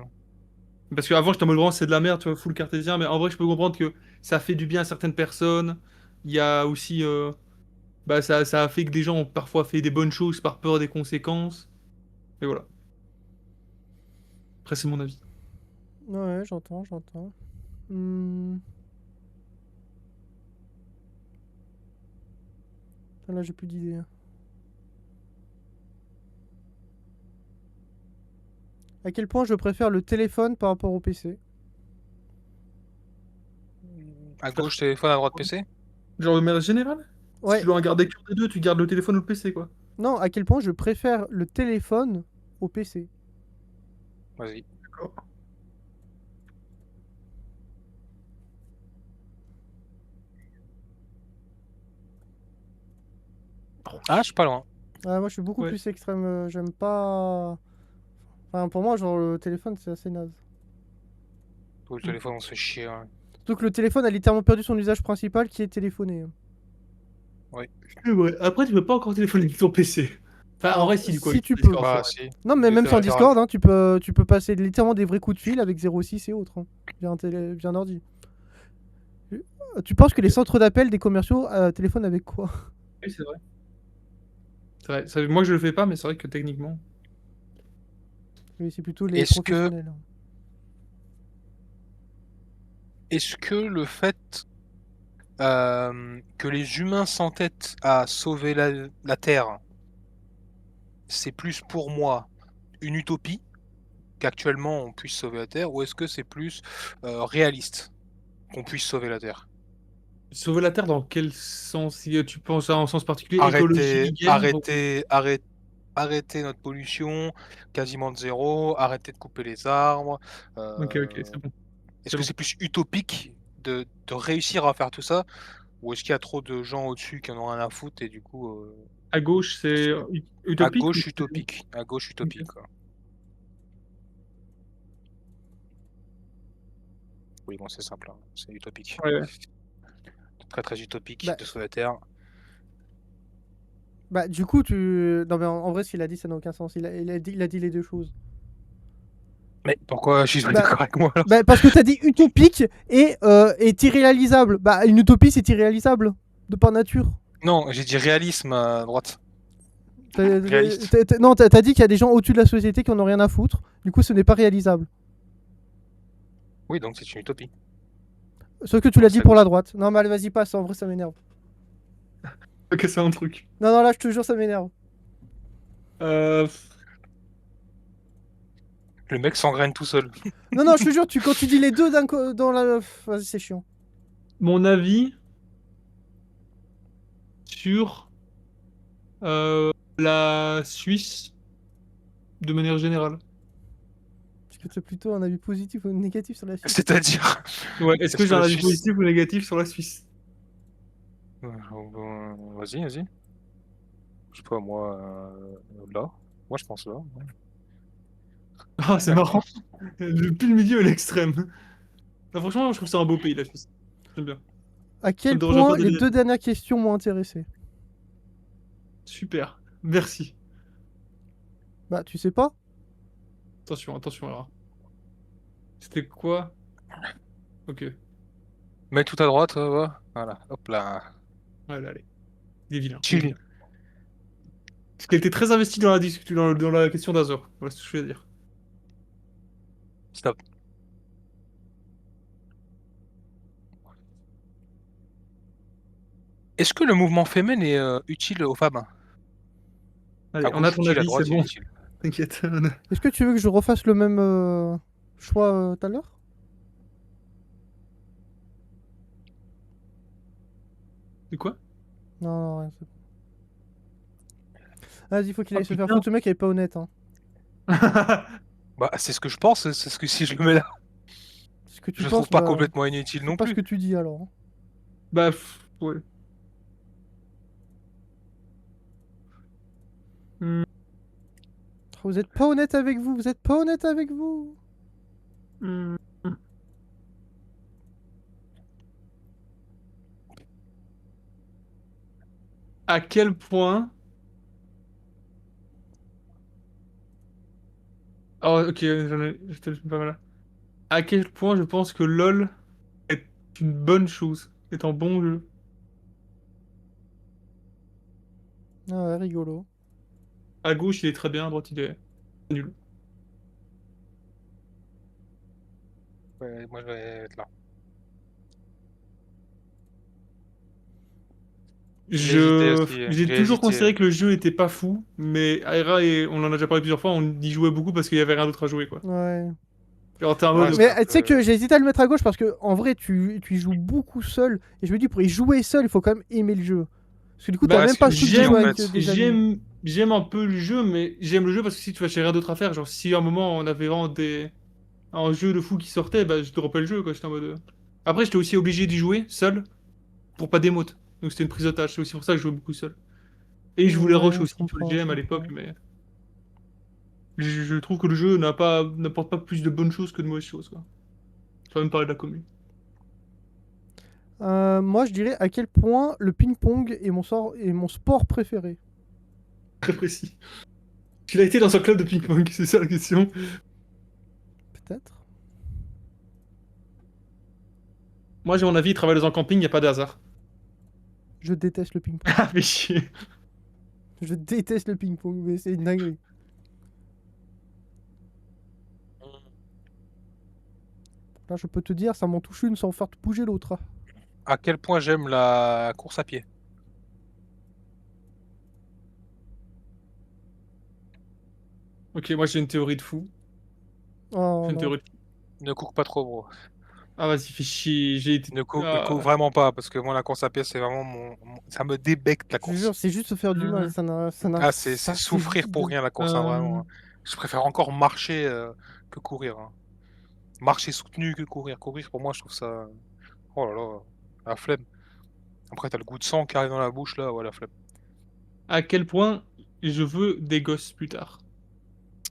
Parce qu'avant, j'étais en mode vraiment, c'est de la merde, tu vois, full cartésien, mais en vrai, je peux comprendre que ça fait du bien à certaines personnes. Il y a aussi. Bah, ça a fait que des gens ont parfois fait des bonnes choses par peur des conséquences. Et voilà. Après, c'est mon avis. Ouais, j'entends, j'entends. Hmm. Là, j'ai plus d'idées. À quel point je préfère le téléphone par rapport au PC? À gauche téléphone, à droite PC? Genre de manière générale? Si tu Ouais, dois en garder qu'un des deux, tu gardes le téléphone ou le PC, quoi. non, à quel point je préfère le téléphone au PC? Vas-y. D'accord. Ah, je suis pas loin. Ah, moi, je suis beaucoup Ouais. plus extrême. J'aime pas. Enfin, pour moi, genre, le téléphone, c'est assez naze. Tout le Mm. téléphone, on se fait chier. Ouais. Surtout que le téléphone a littéralement perdu son usage principal qui est téléphoner. Oui. C'est vrai. Après, tu peux pas encore téléphoner avec ton PC. Enfin, en Alors, vrai, si, du coup, si avec tu peux. Discord, c'est Bah, vrai. si. Non, mais même C'est sans vrai. Discord, hein, tu peux passer littéralement des vrais coups de fil avec 06 et autres, hein, via un ordi. Tu penses que les centres d'appel des commerciaux téléphonent avec quoi? Oui, c'est vrai. C'est vrai. Moi, je le fais pas, mais c'est vrai que techniquement. Oui, c'est plutôt les Est-ce que, professionnels. est-ce que le fait que les humains s'entêtent à sauver la Terre, c'est plus pour moi une utopie qu'actuellement on puisse sauver la Terre, ou est-ce que c'est plus réaliste qu'on puisse sauver la Terre? Sauver la Terre, dans quel sens? Si tu penses à un sens particulier, Arrêter, écologie, guerre arrêter, arrêter, arrêter notre pollution quasiment de zéro, arrêter de couper les arbres. Ok, euh, c'est bon. Est-ce C'est que bon. c'est plus utopique de réussir à faire tout ça, ou est-ce qu'il y a trop de gens au-dessus qui en ont rien à foutre et du coup, À gauche, c'est à utopique ou gauche utopique, à gauche utopique, Ok. quoi. Oui, bon, c'est simple, hein, c'est utopique. Ouais. Très très utopique Bah, de sauver la Terre. bah, du coup, tu. Non, mais en vrai, ce qu'il a dit, ça n'a aucun sens. Il a dit les deux choses. Mais pourquoi je suis pas Bah, d'accord avec moi alors? bah, parce que t'as dit utopique et irréalisable. Bah, une utopie, c'est irréalisable, de par nature. Non, j'ai dit réalisme à droite. Réaliste. Non, t'as dit qu'il y a des gens au-dessus de la société qui en ont rien à foutre. Du coup, ce n'est pas réalisable. Oui, donc c'est une utopie. Sauf que tu Donc l'as dit ça pour la nous- droite. Non, mais allez, vas-y, passe. En vrai, ça m'énerve. Ok, c'est un truc. Non, non, là, je te jure, ça m'énerve. Euh, Le mec s'engraine tout seul. Non, non, je te jure, quand tu dis les deux dans la. Vas-y, c'est chiant. Mon avis sur la Suisse de manière générale. Est-ce que tu as plutôt un avis positif ou négatif sur la Suisse? C'est-à-dire. Ouais, est-ce que Est-ce j'ai que un la avis Suisse. positif ou négatif sur la Suisse? Vas-y, vas-y. Je sais pas, moi. Là. Moi, je pense là. Ouais. Ah, c'est marrant. Depuis le milieu à l'extrême. Non, franchement, je trouve ça un beau pays, la Suisse. J'aime bien. À Ça quel me dérange pas point les d'aller. deux dernières questions m'ont intéressé? Super. Merci. Bah, tu sais pas? Attention, attention alors. C'était quoi? Ok. Mets tout à droite, ouais. Voilà. Hop là. Allez, allez. Des vilains, des Chill. vilains. Parce qu'elle était très investie dans la, dans la question d'Azor. Voilà ce que je veux dire. Stop. Est-ce que le mouvement féminin est utile aux femmes? Allez, À on a gauche ton utile, à avis, c'est droite bon. inutile. T'inquiète. Est-ce que tu veux que je refasse le même choix tout à l'heure? C'est quoi? Non, non, rien. Vas-y, faut qu'il aille Ah, se faire putain. foutre. Ce mec, il est pas honnête. Hein. Bah, c'est ce que je pense, c'est ce que si je le mets là, Ce que tu je le trouve penses, pas bah. complètement inutile C'est non pas ce plus. que tu dis alors. Hein. Bah, ouais. Hmm, Vous êtes pas honnête avec vous. Vous êtes pas honnête avec vous. hmm. À quel point... Oh, ok, j'étais pas mal. À quel point je pense que LoL est une bonne chose, est un bon jeu. Ah ouais, rigolo. À gauche, il est très bien, à droite, il est nul. Ouais, moi, je vais être là. J'ai hésité aussi. J'ai J'ai toujours hésité. considéré que le jeu était pas fou, mais Aira, et on en a déjà parlé plusieurs fois, on y jouait beaucoup parce qu'il y avait rien d'autre à jouer, quoi. Ouais. Genre, t'es en Ouais, mode... c'est Mais un tu sais peu. que j'ai hésité à le mettre à gauche parce que en vrai, tu y joues beaucoup seul. Et je me dis, pour y jouer seul, il faut quand même aimer le jeu. Parce que du coup, t'as Bah, Ouais, même c'est pas une le truc de idée, en jouer j'aime, avec fait. des amis. j'aime un peu le jeu, mais j'aime le jeu parce que si tu vas chez rien d'autre à faire, genre si à un moment on avait vraiment un jeu de fou qui sortait, bah je dropais le jeu, quoi, j'étais en mode... Après, j'étais aussi obligé d'y jouer seul pour pas démote. Donc c'était une prise d'otage, c'est aussi pour ça que je jouais beaucoup seul. Et je voulais rush Ouais, je aussi sur le comprends, je GM à l'époque, comprends. mais je trouve que le jeu n'apporte pas plus de bonnes choses que de mauvaises choses, quoi. Je vais même parler de la commune. Moi, je dirais à quel point le ping-pong est mon sport préféré. Très précis. Tu l'as été dans un club de ping-pong, c'est ça la question. Peut-être. Moi, j'ai mon avis, travailler dans un camping, y a pas de hasard. Je déteste le ping-pong. Ah, mais chier. Je déteste le ping-pong, mais c'est une dinguerie. Là, je peux te dire, ça m'en touche une sans faire bouger l'autre. À quel point j'aime la course à pied. Ok, moi j'ai une théorie de fou. Oh J'ai une non. théorie de fou. Ne cours pas trop, bro. Ah, vas-y, fais chier. J'ai été. Ne cours vraiment pas, parce que moi, la course à pied, c'est vraiment ça me débecte la Je te jure, course. c'est juste se faire du mal. Ah, c'est C'est souffrir juste pour de... rien, la course, hein, Euh, vraiment. Hein. Je préfère encore marcher que courir. Hein. Marcher soutenu que courir. Courir, pour moi, je trouve ça. Oh là là, la flemme. Après, t'as le goût de sang qui arrive dans la bouche, là, ouais, la flemme. à quel point je veux des gosses plus tard.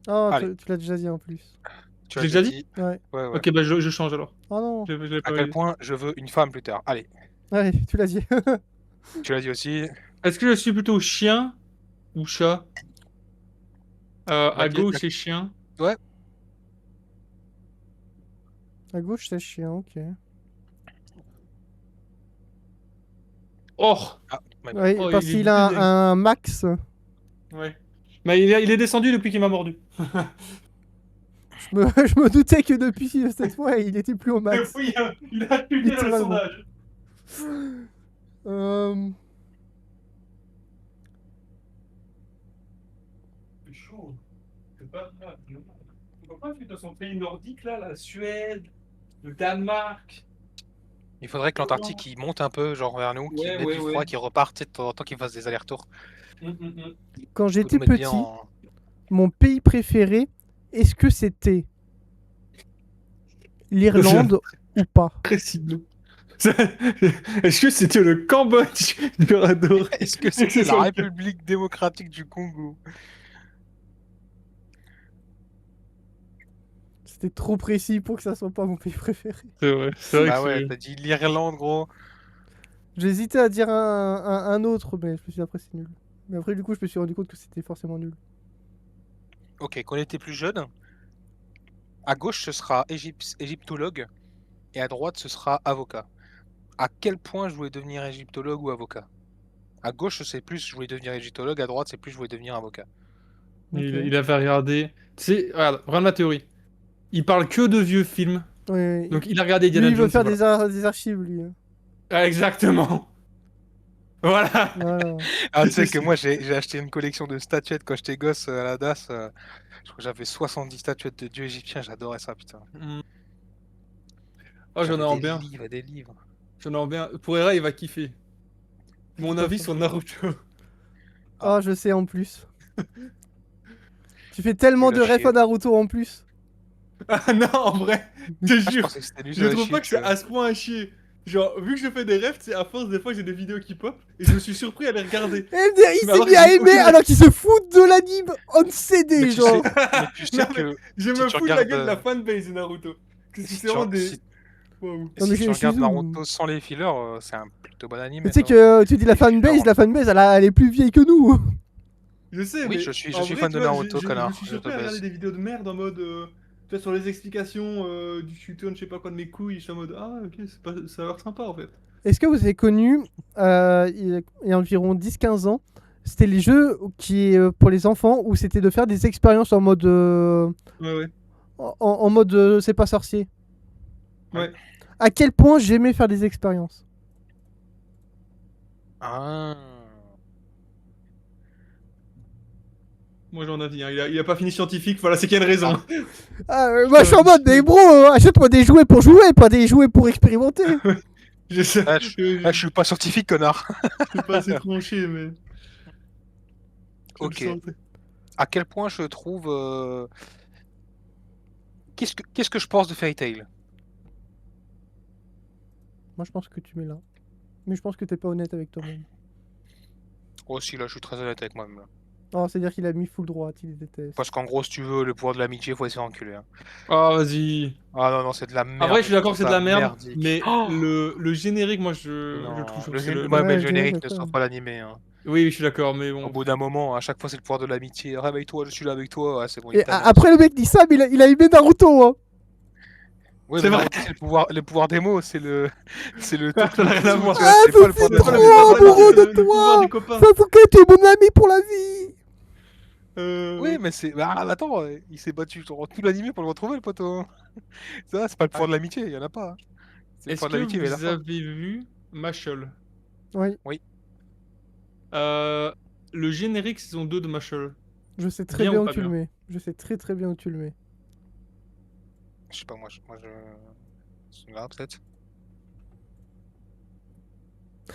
Oh, Allez, tu l'as déjà dit en plus. tu Je l'as l'ai déjà déjà dit? dit. Ouais. Ouais, ouais. Ok, bah je change alors. Oh non. Je l'ai À pas quel dit. point je veux une femme plus tard. Allez, Allez, tu l'as dit. tu l'as dit aussi. Est-ce que je suis plutôt chien ou chat? À gauche, c'est chien. Ouais. À gauche, c'est chien, ok. Oh! Ah, my bad. Ouais, Oh, parce il est qu'il a dégueu. un max. Ouais. Mais il est descendu depuis qu'il m'a mordu. Je me doutais que depuis cette fois, il était plus au max. Oui, il a chuté dans le Littéralement. sondage. Euh... C'est chaud. C'est pas grave. Pourquoi tu es dans son pays nordique, là, la Suède, le Danemark? Il faudrait que l'Antarctique il monte un peu, genre vers nous, qu'il Ouais, mette ouais, du froid, ouais. qu'il reparte, tu sais, de temps en temps, qu'il fasse des allers-retours. Hum. Quand Pour j'étais nous mettre bien petit, en. mon pays préféré, est-ce que c'était l'Irlande ou pas? Précis. Est-ce que c'était le Cambodge du Rador? Est-ce que C'est c'était ça la le cas. République démocratique du Congo? C'était trop précis pour que ça soit pas mon pays préféré. C'est vrai que Bah ouais, c'est... t'as dit l'Irlande, gros. J'hésitais à dire un autre, mais je me suis dit après c'est nul. Mais après du coup je me suis rendu compte que c'était forcément nul. Ok, quand on était plus jeune, à gauche ce sera égyptologue et à droite ce sera avocat. À quel point je voulais devenir égyptologue ou avocat? À gauche c'est plus je voulais devenir égyptologue, à droite c'est plus je voulais devenir avocat. Ok. Il a fait regarder... Tu sais, regarde ma théorie. Il parle que de vieux films. Ouais, Donc il a regardé lui Indiana il veut Jones et faire voilà. des archives lui. Ah, exactement. Voilà. Voilà. Ah tu sais que moi j'ai acheté une collection de statuettes quand j'étais gosse à la DAS. Je crois que j'avais 70 statuettes de dieux égyptiens, j'adorais ça putain. Oh, j'en ai J'avais en des bien. livres et des livres. J'en ai en bien. Pour Hera, il va kiffer. Mon avis sur Naruto. Ah, je sais en plus. Tu fais tellement Nul de à refs chier. à Naruto en plus. Ah non, en vrai, je te Je jure. pensais que c'était nul Je à trouve chier, pas que tu c'est vois. à ce point à chier. Genre, vu que je fais des refs, c'est à force, des fois j'ai des vidéos qui pop et je me suis surpris à les regarder. MDR, il Mais s'est alors mis que à j'ai aimer aucune- alors qu'il se fout de l'anime on Mais CD, tu genre. sais, mais tu sais Non, mais que je si me tu fous de la regardes, gueule de la fanbase de Naruto. Parce que si c'est tu, vraiment des. si, Waouh. Non, mais si tu je suis regardes où Naruto sans les fillers, c'est un plutôt bon anime. Mais tu sais ça va. que tu dis Les fillers, la fanbase, elle est plus vieille que nous. Je sais, Oui, mais je suis en vrai, fan tu de vois, Naruto, je me connard. suis Je te surpris à regarder baise. des vidéos de merde en mode. Tu vois, sur les explications du tuto, je sais pas quoi de mes couilles, je suis en mode. Ah, ok, ça a l'air sympa en fait. Est-ce que vous avez connu, il y a environ 10-15 ans, c'était les jeux qui, pour les enfants, où c'était de faire des expériences en mode, Ouais, ouais. en mode c'est pas sorcier. Ouais. À quel point j'aimais faire des expériences. Ah. Moi j'en ai hein. Il a pas fini scientifique, voilà, c'est qu'il y a une raison. Moi je suis en mode, mais bro, achète-moi des jouets pour jouer, pas des jouets pour expérimenter. Je sais. Ah, je suis pas scientifique, connard. C'est pas assez tranché, mais. Je le Ok. sentais. À quel point je trouve. Qu'est-ce que je pense de Fairy Tail? Moi je pense que tu mets là. Mais je pense que t'es pas honnête avec toi-même. Oh, si, là, je suis très honnête avec moi-même. Là. Oh, c'est-à-dire qu'il a mis full droite, il déteste. Parce qu'en gros, si tu veux le pouvoir de l'amitié, faut essayer d'enculer. Hein. Ah, vas-y. Ah non, non, c'est de la En merde. vrai, je suis d'accord que trouve c'est de ça la merde, merdique. mais Oh le générique, moi, je non, trouve chaud. le, C'est ouais, mais Ouais, le le générique générique, ne ouais. sauve pas l'animé. Hein. Oui, oui, je suis d'accord, mais Au bon. bout d'un moment, à chaque fois, c'est le pouvoir de l'amitié. Réveille-toi, je suis là avec toi. Ah, c'est bon, il Et t'amène. après le mec dit ça, mais il a aimé Naruto, hein. Ouais, C'est mais vrai. Naruto, c'est le pouvoir des mots, c'est le Ça n'a rien à Tokijutsu, voir. tu vois, Ah, c'est pas le c'est pouvoir de trop la amoureux de Le pouvoir toi. du copain. Sasuke, tu es mon ami pour la vie. Oui, mais c'est. Ah, attends, il s'est battu genre, tout l'animé pour le retrouver, le poteau. Ça, c'est pas le pouvoir de l'amitié, il y en a pas. Hein. C'est le Est-ce pouvoir de que l'amitié, mais à la vous fin. avez vu Mashal? Oui, Euh, le générique saison 2 de Mashal. je sais très Bien bien ou où pas tu le bien? mets. Je sais très très bien où tu le mets. Je sais pas, moi je. C'est là, peut-être.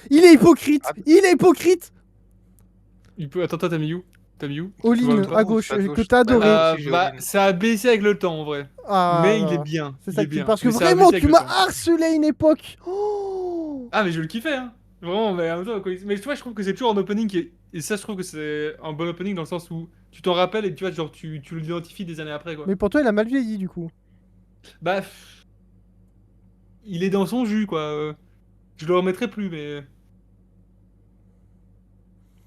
Il est hypocrite. Ah, Il est hypocrite. Il peut... Attends, t'as mis où? T'as mis où? All Tu vois in, le à top? gauche, à que gauche. t'as Ouais, adoré. moi aussi, j'ai Bah, all-in. ça a baissé avec le temps en vrai. Ah, Mais il est là. bien. C'est Il ça est que tu... bien. Parce que Mais ça a vraiment, baissé avec tu le m'as temps. harcelé à une époque. Oh. Ah, mais je le kiffais, hein. Vraiment, mais en même temps, mais tu vois, je trouve que c'est toujours un opening qui est... Et ça, je trouve que c'est un bon opening dans le sens où tu t'en rappelles et tu vois, genre, tu l'identifies des années après, quoi. Mais pour toi, il a mal vieilli du coup. Bah, il est dans son jus, quoi. Je le remettrai plus, mais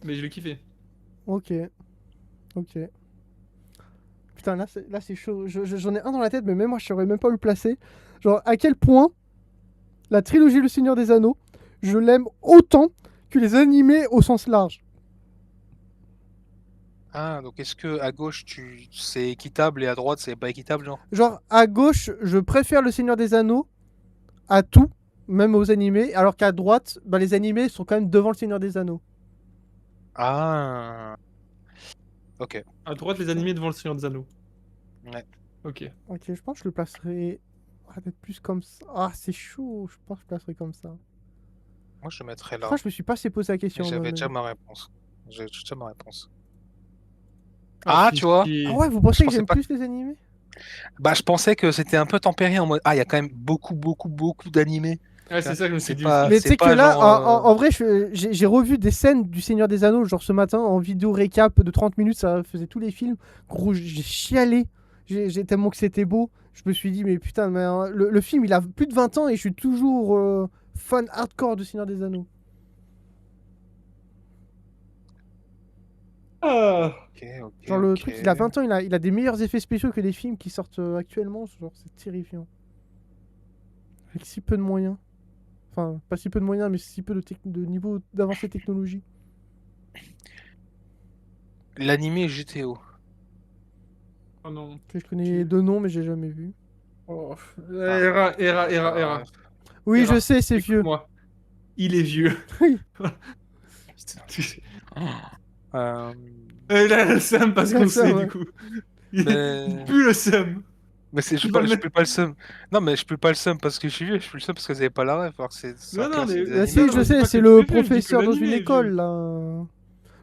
je l'ai kiffé. Ok. Ok. Putain, là c'est chaud. J'en ai un dans la tête, mais même moi, je saurais même pas où le placer. Genre, à quel point la trilogie Le Seigneur des Anneaux, je l'aime autant que les animés au sens large. Ah, donc est-ce que à gauche, c'est équitable et à droite, c'est pas équitable, genre? Genre, à gauche, je préfère Le Seigneur des Anneaux à tout, même aux animés, alors qu'à droite, bah, les animés sont quand même devant Le Seigneur des Anneaux. Ah. Ok. À droite, les animés devant le Seigneur des Anneaux. Ouais. Ok. Ok, je pense que je le placerai. Ah, peut-être plus comme ça. Ah, c'est chaud. Je pense que je le placerai comme ça. Moi, je le mettrais Je là. crois que je me suis pas assez posé la Mais question. j'avais déjà moi-même. ma réponse. J'ai déjà ma réponse. Ah, Ah, tu vois? fichier. Ah ouais, vous pensez que pensais j'aime pas plus les animés? Bah, je pensais que c'était un peu tempéré en mode. Ah, il y a quand même beaucoup d'animés. Ouais, c'est ça que je me suis C'est dit pas, aussi. Mais tu c'est sais que pas là, genre. en vrai, j'ai revu des scènes du Seigneur des Anneaux, genre ce matin, en vidéo récap de 30 minutes, ça faisait tous les films. Gros, j'ai chialé. J'ai tellement que c'était beau. Je me suis dit, mais putain, mais, hein, le film, il a plus de 20 ans et je suis toujours fan hardcore du Seigneur des Anneaux. Ah. Ok, ok, Genre, le ok. truc, il a 20 ans, il a des meilleurs effets spéciaux que les films qui sortent actuellement. Genre, c'est terrifiant. Avec si peu de moyens. Enfin, pas si peu de moyens, mais si peu de niveau d'avancée technologie. L'animé GTO. Oh non. Que je connais deux noms, mais j'ai jamais vu. Oh. Ah. Era. Oui, Era, je sais, c'est vieux. Écoute-moi. Il est vieux. Oui. Euh, Il a le seum parce qu'on Ça, sait, ouais. du coup. Il Mais- pue le seum. Mais c'est, Tu vas le je mettre. peux pas le seum. Non, mais je peux pas le seum parce que je suis vieux, je peux le seum parce que vous avez pas la ref. Alors que c'est un Non, non, classique des mais. Ah animés, si, Non, je je quoi. dis sais, pas c'est que tu le es vieux, je dis que professeur dans une l'animé est école, vieux. là.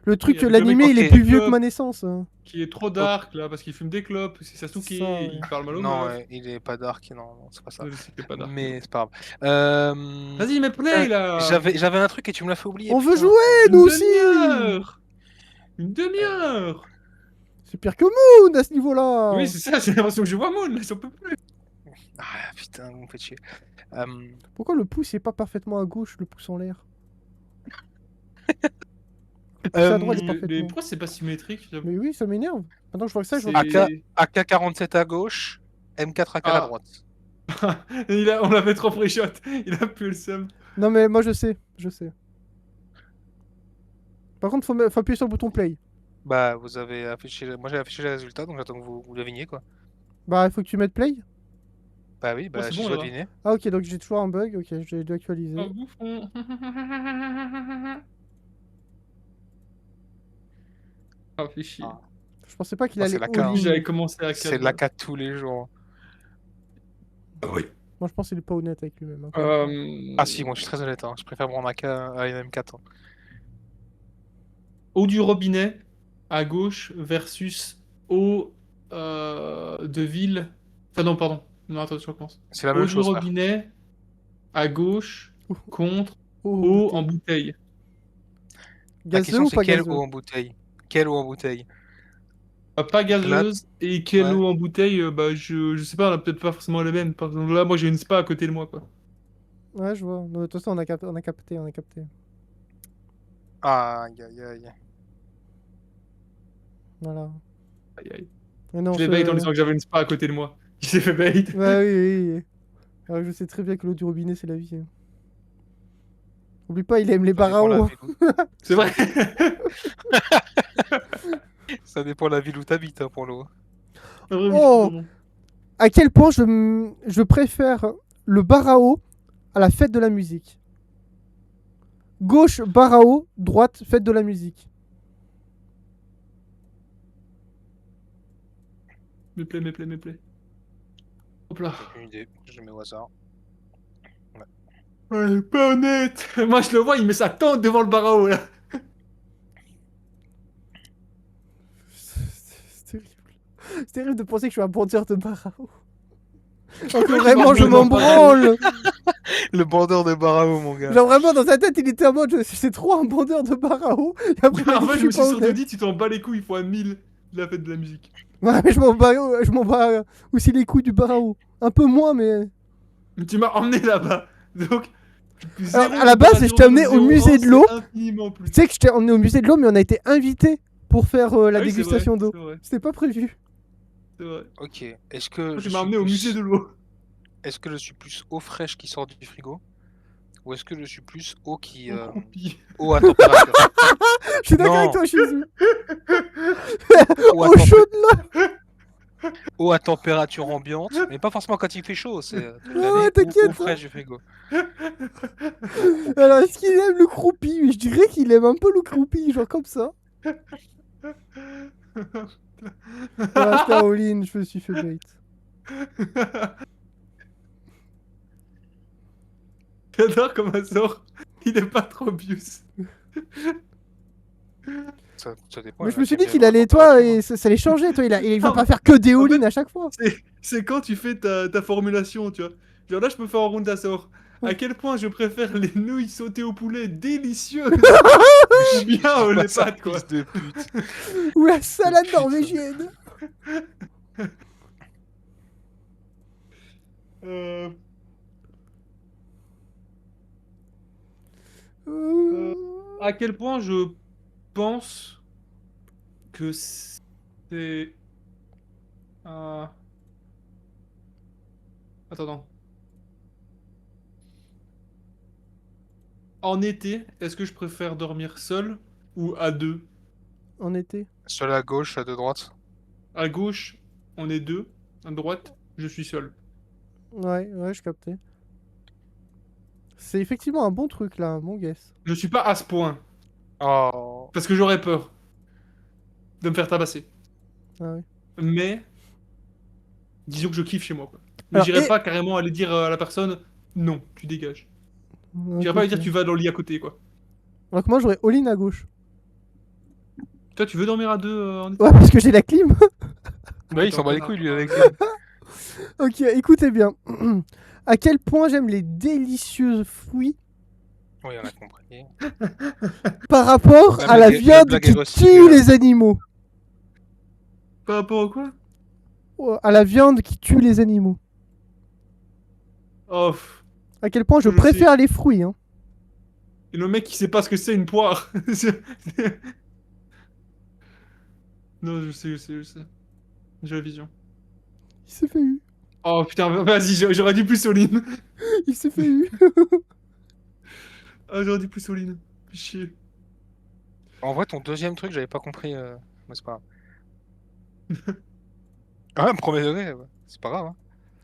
Le Oui, truc, avec le mec l'animé, il est Ok. plus vieux que clopes, ma naissance. Hein. qui est trop dark, là, parce qu'il fume des clopes, c'est Ça, Sasuke, ouais. il parle mal aux Non, meufs. ouais, il est pas dark, non, c'est pas ça. Je sais qu'il est pas dark, mais Mais bon. c'est pas grave. Vas-y, mais Putain, play, là! j'avais un truc et tu me l'as fait oublier, On veut putain. jouer, nous Une aussi. demi-heure! Une Euh, demi-heure! C'est pire que Moon à ce niveau-là. Oui, c'est ça, j'ai l'impression que je vois Moon, là, j'en peux plus. Ah putain, vous me faites chier. Euh, Pourquoi le pouce est pas parfaitement à gauche, le pouce en l'air? Le pouce à droite est Mais parfaitement. pourquoi c'est pas symétrique? Mais oui, ça m'énerve. Maintenant que je vois que ça, je vois que AK, C'est. AK-47 à gauche, M4 AK à Ah, droite. on l'avait trop pré-shot, il a plus le seum. Non mais moi je sais, je sais. Par contre, faut appuyer sur le bouton play. Bah, vous avez affiché. Moi j'ai affiché les résultats, donc j'attends que vous deviniez quoi. Bah, il faut que tu mettes play. Bah oui, Oh, bah c'est si bon, je dois là-bas. deviner. Ah ok, donc j'ai toujours un bug, ok, j'ai dû actualiser. Un bouffon. Ah, fait chier. Ah. Je pensais pas qu'il Ah, c'est allait la K, Moi hein. aussi, j'avais all-in. commencé à C'est 4 de la balles. K tous les jours. Ah oui. Moi je pense qu'il est pas honnête avec lui-même. Hein, quand même. Ah si, moi je suis très honnête, hein. Je préfère prendre un AK à une M4. Hein. Eau du robinet à gauche versus eau de ville. Enfin, non, pardon. Non, attends, je recommence. C'est la Eau même du chose, frère. robinet à gauche contre Oh, eau en bouteille. bouteille. La Gazeux question ou c'est pas quelle gazeux? eau en bouteille? Quelle eau en bouteille? Pas Là, gazeuse et quelle ouais. eau en bouteille, bah je sais pas, on a peut-être pas forcément les mêmes. Par exemple, là, moi j'ai une spa à côté de moi, quoi. Ouais, je vois. Non, de toute façon, on a capté, on a capté. Aïe aïe aïe. Voilà. Aïe, aïe. Mais non, Je l'ai bait en disant que j'avais une spa à côté de moi. Il s'est fait bait. Ouais, oui, oui, oui. Alors que je sais très bien que l'eau du robinet, c'est la vie. Hein. Oublie pas, il aime les Ça dépend la barraos. ville où... C'est vrai. Ça dépend la ville où t'habites, hein, pour l'eau. En vrai, oui, Oh, vraiment. à quel point je préfère le barao à la fête de la musique. Gauche, barao, droite, fête de la musique. Me plaît, me plaît, me plaît. Hop là. Aucune idée, je mets au hasard. Ouais, pas honnête. Moi je le vois, il met sa tente devant le barao là. C'est terrible. C'est terrible de penser que je suis un bandeur de barao. Alors que Ouais, vraiment, je je m'en m'en branle. branle. Le bandeur de Barao, mon gars. Genre vraiment, dans sa tête, il était en mode, c'est trop un bandeur de barao. Et après, il m'a En dit que fait, je je me suis suis pas surtout honnête. dit, tu t'en bats les couilles, il faut un 1000 de la fête de la musique. Ouais, mais je m'en bats aussi les couilles du barao. Un peu moins, mais... Mais tu m'as emmené là-bas. Donc, Alors, 0 à la base, je t'ai emmené au musée de l'eau. c'est infiniment plus. Tu sais que je t'ai emmené au musée de l'eau, mais on a été invité pour faire la Ah oui, c'est dégustation vrai, d'eau. c'est vrai, C'était pas prévu. c'est vrai. Ok, est-ce que Moi, je tu m'as suis emmené au musée de l'eau. Est-ce que je suis plus eau fraîche qui sort du frigo? Ou est-ce que je suis plus eau qui... Au croupi. eau à température? Je suis d'accord Non. avec toi, Jésus. Eau à Eau chaude là. Eau à température ambiante, mais pas forcément quand il fait chaud, c'est toute Ouais, l'année, ou t'inquiète, eau fraîche du frigo. Alors, est-ce qu'il aime le croupi? Mais je dirais qu'il aime un peu le croupi, genre comme ça. Voilà, c'était all-in, je me suis fait bait. J'adore comme Azor. Il est pas trop bius. Ça dépend. Mais il y je en me a suis qui dit aiment qu'il bien l'eau à allait, toi, température, et hein. ça allait changer. Toi, il va Non, pas faire que des en all-in fait, à chaque fois. C'est quand tu fais ta formulation, tu vois. Genre là, je peux faire un round d'Azor. À quel point je préfère les nouilles sautées au poulet délicieuses ou bien Bah, les ça, pâtes, quoi. fils de pute. Ou la salade Putain. norvégienne. Euh, à quel point je pense que c'est... Attends, attends. En été, est-ce que je préfère dormir seul ou à deux? En été. Seul à gauche, à de droite. À gauche, on est deux. À droite, je suis seul. Ouais, je captais. C'est effectivement un bon truc là, un bon guess. Je suis pas à ce point. Oh. Parce que j'aurais peur de me faire tabasser. Ah ouais. Mais Disons que je kiffe chez moi, quoi. Mais Alors, j'irai pas carrément aller dire à la personne, non, tu dégages. J'irai pas lui dire, tu vas dans le lit à côté, quoi. Alors que moi, j'aurais all-in à gauche. Toi, tu veux dormir à deux en été? Ouais, parce que j'ai la clim. Ouais, il t'es s'en un bat les connard, couilles, lui, toi. avec Ok, écoutez bien. À quel point j'aime les délicieux fruits Oui, on a compris. par rapport La à la blague est- la viande blague est qui recyclée, tue là. les animaux. Par rapport à quoi? À la viande qui tue les animaux. Oh, À quel point je je sais. préfère les fruits. Hein. Et le mec, il sait pas ce que c'est une poire. Non, je sais, je sais, je sais. J'ai la vision. Il s'est fait eu. Oh putain, vas-y, j'aurais dû plus all-in. Il s'est fait eu. Ah, j'aurais dû plus all-in. Fais chier. En vrai, ton deuxième truc, j'avais pas compris. Mais c'est pas grave. Ah, premier degré, ouais. C'est pas grave.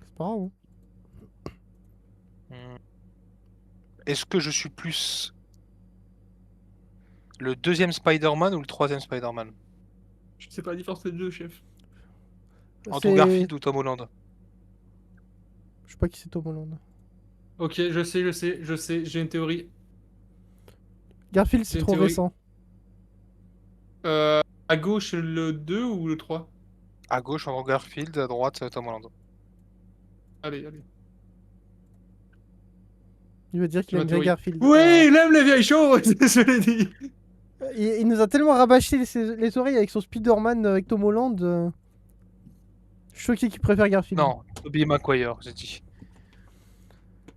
C'est pas grave. Hein. Hmm. Est-ce que je suis plus le deuxième Spider-Man ou le troisième Spider-Man? Je sais pas la différence entre les deux, chef. Andrew C'est. Garfield ou Tom Holland? Je sais pas qui c'est Tom Holland. Ok, je sais, j'ai une théorie. Garfield, c'est J'ai une trop théorie. récent. À gauche, le 2 ou le 3? À gauche, Andrew Garfield, à droite, Tom Holland. Allez, allez. Il veut dire C'est qu'il ma aime bien théorie. Garfield. Oui, il aime les vieilles choses, je l'ai dit. Il nous a tellement rabâché les oreilles avec son Spider-Man avec Tom Holland. Je suis choqué qu'il préfère Garfield. Non, Tobey Maguire, j'ai dit.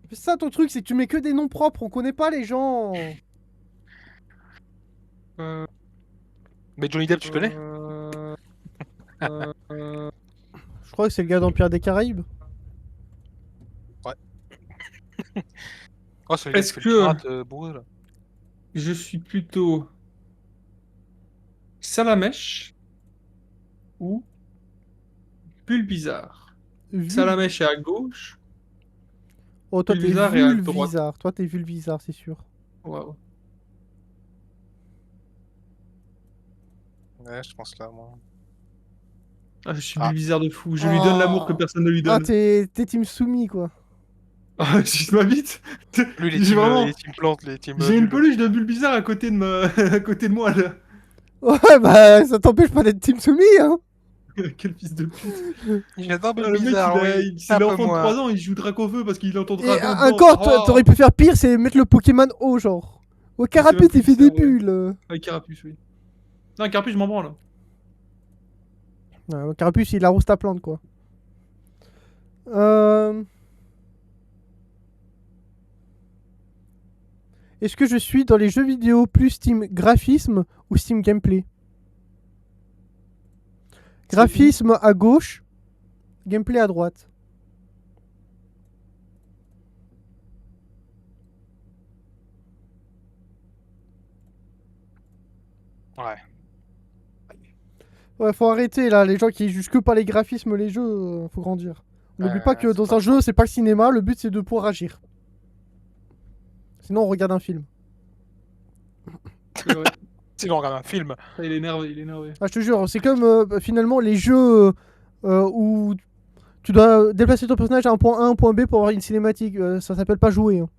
C'est ça ton truc, c'est que tu mets que des noms propres, on connaît pas les gens. Euh, Mais Johnny Depp, tu connais? euh, Je crois que c'est le gars d'Empire des Caraïbes. Oh, c'est le gars qui Est-ce fait le que pirate bourré, là. je suis plutôt Salamèche ou Bulbizarre? Salamèche est à gauche, Oh, toi t'es Bulbizarre est à droite. Vulvisar. Toi t'es Vulvisar, c'est sûr. Waouh. Ouais, je pense là, moi. Ah, je suis Ah, Bulbizarre de fou. Je lui donne l'amour que Oh. personne ne lui Ah, donne. t'es team soumis quoi. Ah, je ma bite. lui, J'ai les vraiment. team plantes, les team J'ai une nuls. peluche de Bulbizarre à côté de à côté de moi là. Ouais, bah ça t'empêche pas d'être team soumis, hein. Quel fils de pute. J'adore Ah, le mec, bizarre, oui. c'est Un peu l'enfant de moins. 3 ans, il joue Dracofeu parce qu'il entend Et Dragon dedans. encore, Oh, t'aurais pu faire pire, c'est mettre le Pokémon haut, genre. Au je sais même Carapuce, plus il qui fait c'est des en vrai. bulles. Avec Carapuce, oui. Non, Carapuce, je m'en branle. Ouais, au Carapuce, il arrose ta plante, quoi. Euh... Est-ce que je suis dans les jeux vidéo plus team graphisme ou team gameplay? Graphisme à gauche, gameplay à droite. Ouais. Ouais, faut arrêter là, les gens qui jugent que par les graphismes, les jeux, faut grandir. On n'oublie pas que C'est dans pas un le jeu, c'est pas le cinéma, le but c'est de pouvoir agir. Sinon, on regarde un film. C'est vrai. Sinon, on regarde un film. Ah, il est énervé, il est énervé. Ah, je te jure, c'est comme finalement les jeux où tu dois déplacer ton personnage à un point A, un point B pour avoir une cinématique. Ça s'appelle pas jouer. Hein.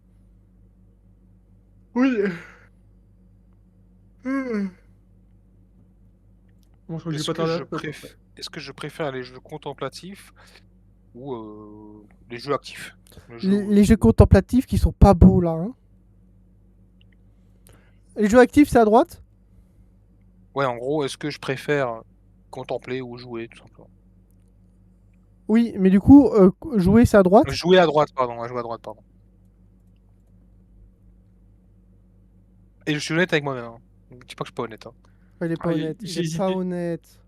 Oui. Bon, je crois que je vais Est-ce pas que tarder je à Est-ce que je préfère les jeux contemplatifs ou les jeux actifs? Le jeu Les jeux contemplatifs qui sont pas beaux là. Hein. Les jeux actifs, c'est à droite? Ouais, en gros, est-ce que je préfère contempler ou jouer, tout simplement? Oui, mais du coup, jouer, c'est à droite? Jouer à droite, pardon. Ouais, jouer à droite, pardon. Et je suis honnête avec moi-même. Hein. Ne dis pas que je suis pas honnête. Hein. Il est pas Ah, honnête. Il j'ai est pas hésité. honnête.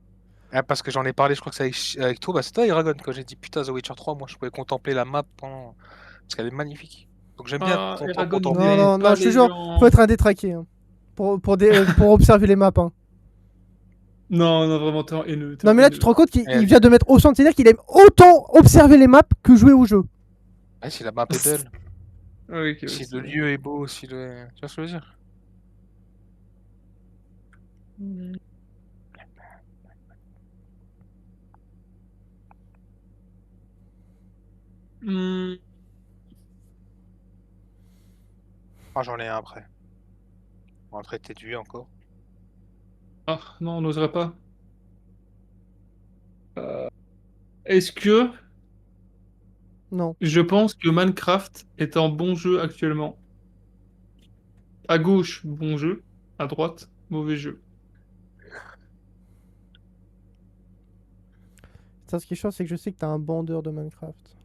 Ah, parce que j'en ai parlé, je crois que c'est avec toi. Bah, c'est toi, Eragon, quand j'ai dit putain, The Witcher 3, moi je pouvais contempler la map pendant. Parce qu'elle est magnifique. Donc j'aime bien Ah, de temps en temps Eragon, il Non, contempler. n'aime non, pas non, je te les jure, gens. faut être un détraqué. Hein. Pour observer les maps. Hein. Non, non, vraiment, t'es un haineux. Non, mais là, tu te rends compte qu'il Eh, vient de mettre au centre, c'est-à-dire qu'il aime autant observer les maps que jouer au jeu. Ouais, si la map est belle, Ah, oui, ok, ouais, si c'est le vrai. lieu est beau, si le. Tu vois ce que je veux dire? Mm. Hmm, Ah, j'en ai un après. Bon, après, t'es dû encore. Ah, non, on n'oserait pas. Euh, Est-ce que Non. je pense que Minecraft est un bon jeu actuellement? À gauche, bon jeu. À droite, mauvais jeu. Ça, ce qui est chiant, c'est que je sais que t'as un bandeur de Minecraft.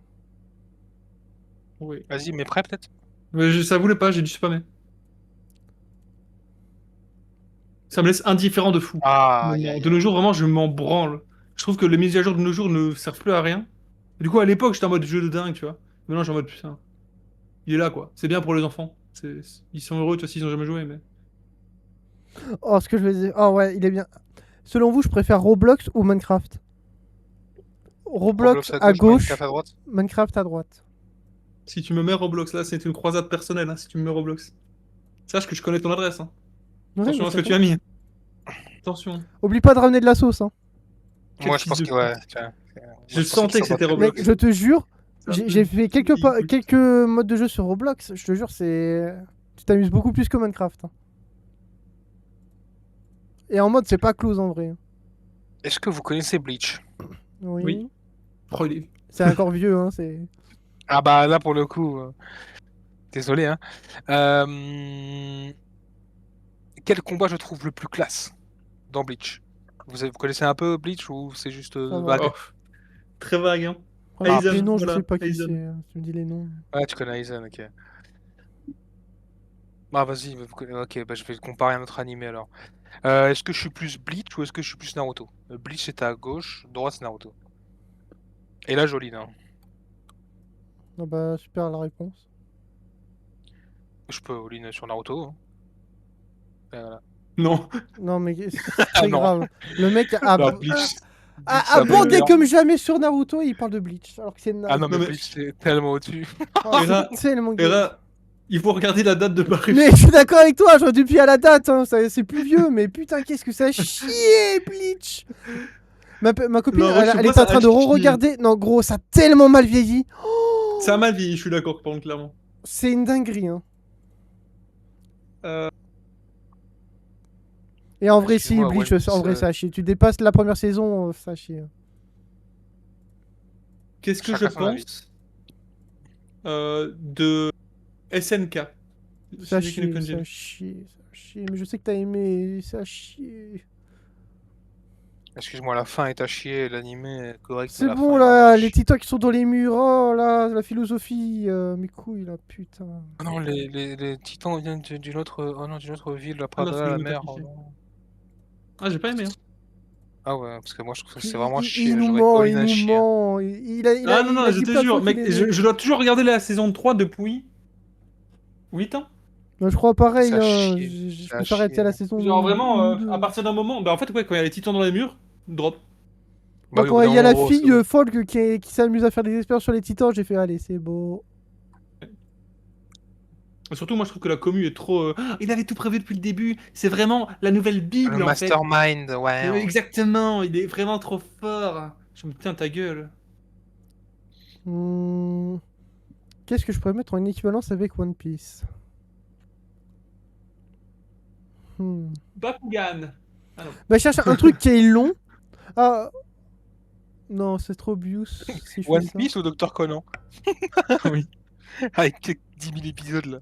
Oui. Vas-y, mais prêt peut-être? Mais ça voulait pas, j'ai dû spammer. Ça me laisse indifférent de fou. Ah, aïe, Maintenant, aïe, de nos aïe. jours, vraiment, je m'en branle. Je trouve que les mises à jour de nos jours ne servent plus à rien. Du coup, à l'époque, j'étais en mode jeu de dingue, tu vois. Maintenant, je suis en mode putain. Il est là, quoi. C'est bien pour les enfants. Ils sont heureux, tu vois, s'ils ont jamais joué, mais. Oh, ce que je veux dire. Oh, ouais, il est bien. Selon vous, je préfère Roblox ou Minecraft? Roblox Roblox à à gauche, Minecraft gauche, à droite. Minecraft à droite. Si tu me mets Roblox là, c'est une croisade personnelle, hein, si tu me mets Roblox. Sache que je connais ton adresse, hein. Ouais, mais Attention à ce que tu t'inquiète. as mis. Attention. Oublie pas de ramener de la sauce, hein. Quel Moi, je fils pense de que, ouais, pute. tiens. Je Moi, je pensais qu'il sentais que s'en c'était battait. Mec, Roblox. je te jure, Ça me j'ai fait dégoûte. quelques modes de jeu sur Roblox. Je te jure, c'est. Tu t'amuses beaucoup plus que Minecraft, hein. Et en mode, c'est pas close en vrai. Est-ce que vous connaissez Bleach? Oui. Oui. Oh, il est- C'est encore vieux, hein. C'est. Ah bah là, pour le coup, désolé, hein. Euh, Quel combat je trouve le plus classe dans Bleach? Vous connaissez un peu Bleach ou c'est juste Ça va. vague? Oh, très vague, hein. Voilà, Ah, les Aizen, noms, je voilà, sais pas qui c'est, Aizen. hein. Tu me dis les noms. Ouais, tu connais Aizen, ok. Ah, vas-y, ok, bah, je vais le comparer à notre animé alors. Est-ce que je suis plus Bleach ou est-ce que je suis plus Naruto? Bleach c'est à gauche, droite c'est Naruto. Et là, Joline, hein. Ah bah, super la réponse. Je peux all-in sur Naruto, hein. Et voilà. Non. Non, mais c'est Ah très non, grave. Le mec a, non, Bleach, Bleach a ça bandé meilleur. comme jamais sur Naruto et il parle de Bleach. Alors que c'est Ah non, Non mais mais, Bleach c'est tellement au-dessus. Oh, c'est Hera, tellement gay. Hera, il faut regarder la date de parution. Mais je suis d'accord avec toi, j'aurais dû à la date, hein. C'est plus vieux, mais putain, qu'est-ce que ça a chié, Bleach. Ma copine, Non, en vrai, je elle sais pas, était en ça train a de chié. re-regarder. Non, gros, ça a tellement mal vieilli. Oh, Ça a mal vieilli, je suis d'accord, par contre, clairement. c'est une dinguerie, hein. Euh, Et en vrai, si, Excuse-moi, Bleach, One en Piece, vrai, ça a chié. Tu dépasses la première saison, ça a chié. Qu'est-ce que je chacun son avis. pense de SNK? Ça a Shingeki no chié, ça Kyojin. a chié, ça a chié. Mais je sais que t'as aimé, ça a chié. Excuse-moi, la fin est à chier, l'animé est correct, mais C'est la bon fin est là, vraiment à les chier. titans qui sont dans les murs, oh là, la philosophie, mes couilles là, putain. Ah non, les titans viennent d'une autre, oh non, d'une autre ville, la Ah non, Pradala, faut que je la me tape mer. Oh ici. non. Ah, j'ai pas aimé, hein. Ah ouais, parce que moi je trouve que Puis c'est vraiment à il chier, nous j'aurais ment, all-in il à nous chier. ment. Ah non, Il non, a je dit te plein de jure, fois qu'il mec, aimait. je dois toujours regarder la saison 3 depuis 8 ans. Moi, je crois C'est pareil, à hein. chier, Je c'est à peux s'arrêter à chier. la saison Genre 1 vraiment, ou à 2. partir d'un moment, bah en fait, ouais, quand il y a les titans dans les murs, drop. Bah Moi, oui, au quand bout d'un il y a moment, la gros, c'est fille bon. folk qui s'amuse à faire des expériences sur les titans, j'ai fait, allez, c'est beau. Et surtout, moi, je trouve que la commu est trop. Ah, il avait tout prévu depuis le début. C'est vraiment la nouvelle Le Bible, en fait. mastermind, ouais. Exactement, il est vraiment trop fort. Je me tiens ta gueule. Hmm, Qu'est-ce que je pourrais mettre en équivalence avec One Piece? Hmm. Bakugan. Ah non. Bah, je cherche un truc qui est long. Ah, non, c'est trop obvious si je fais One ça. Piece ou Docteur Conan? Oui. Avec 10 000 épisodes là.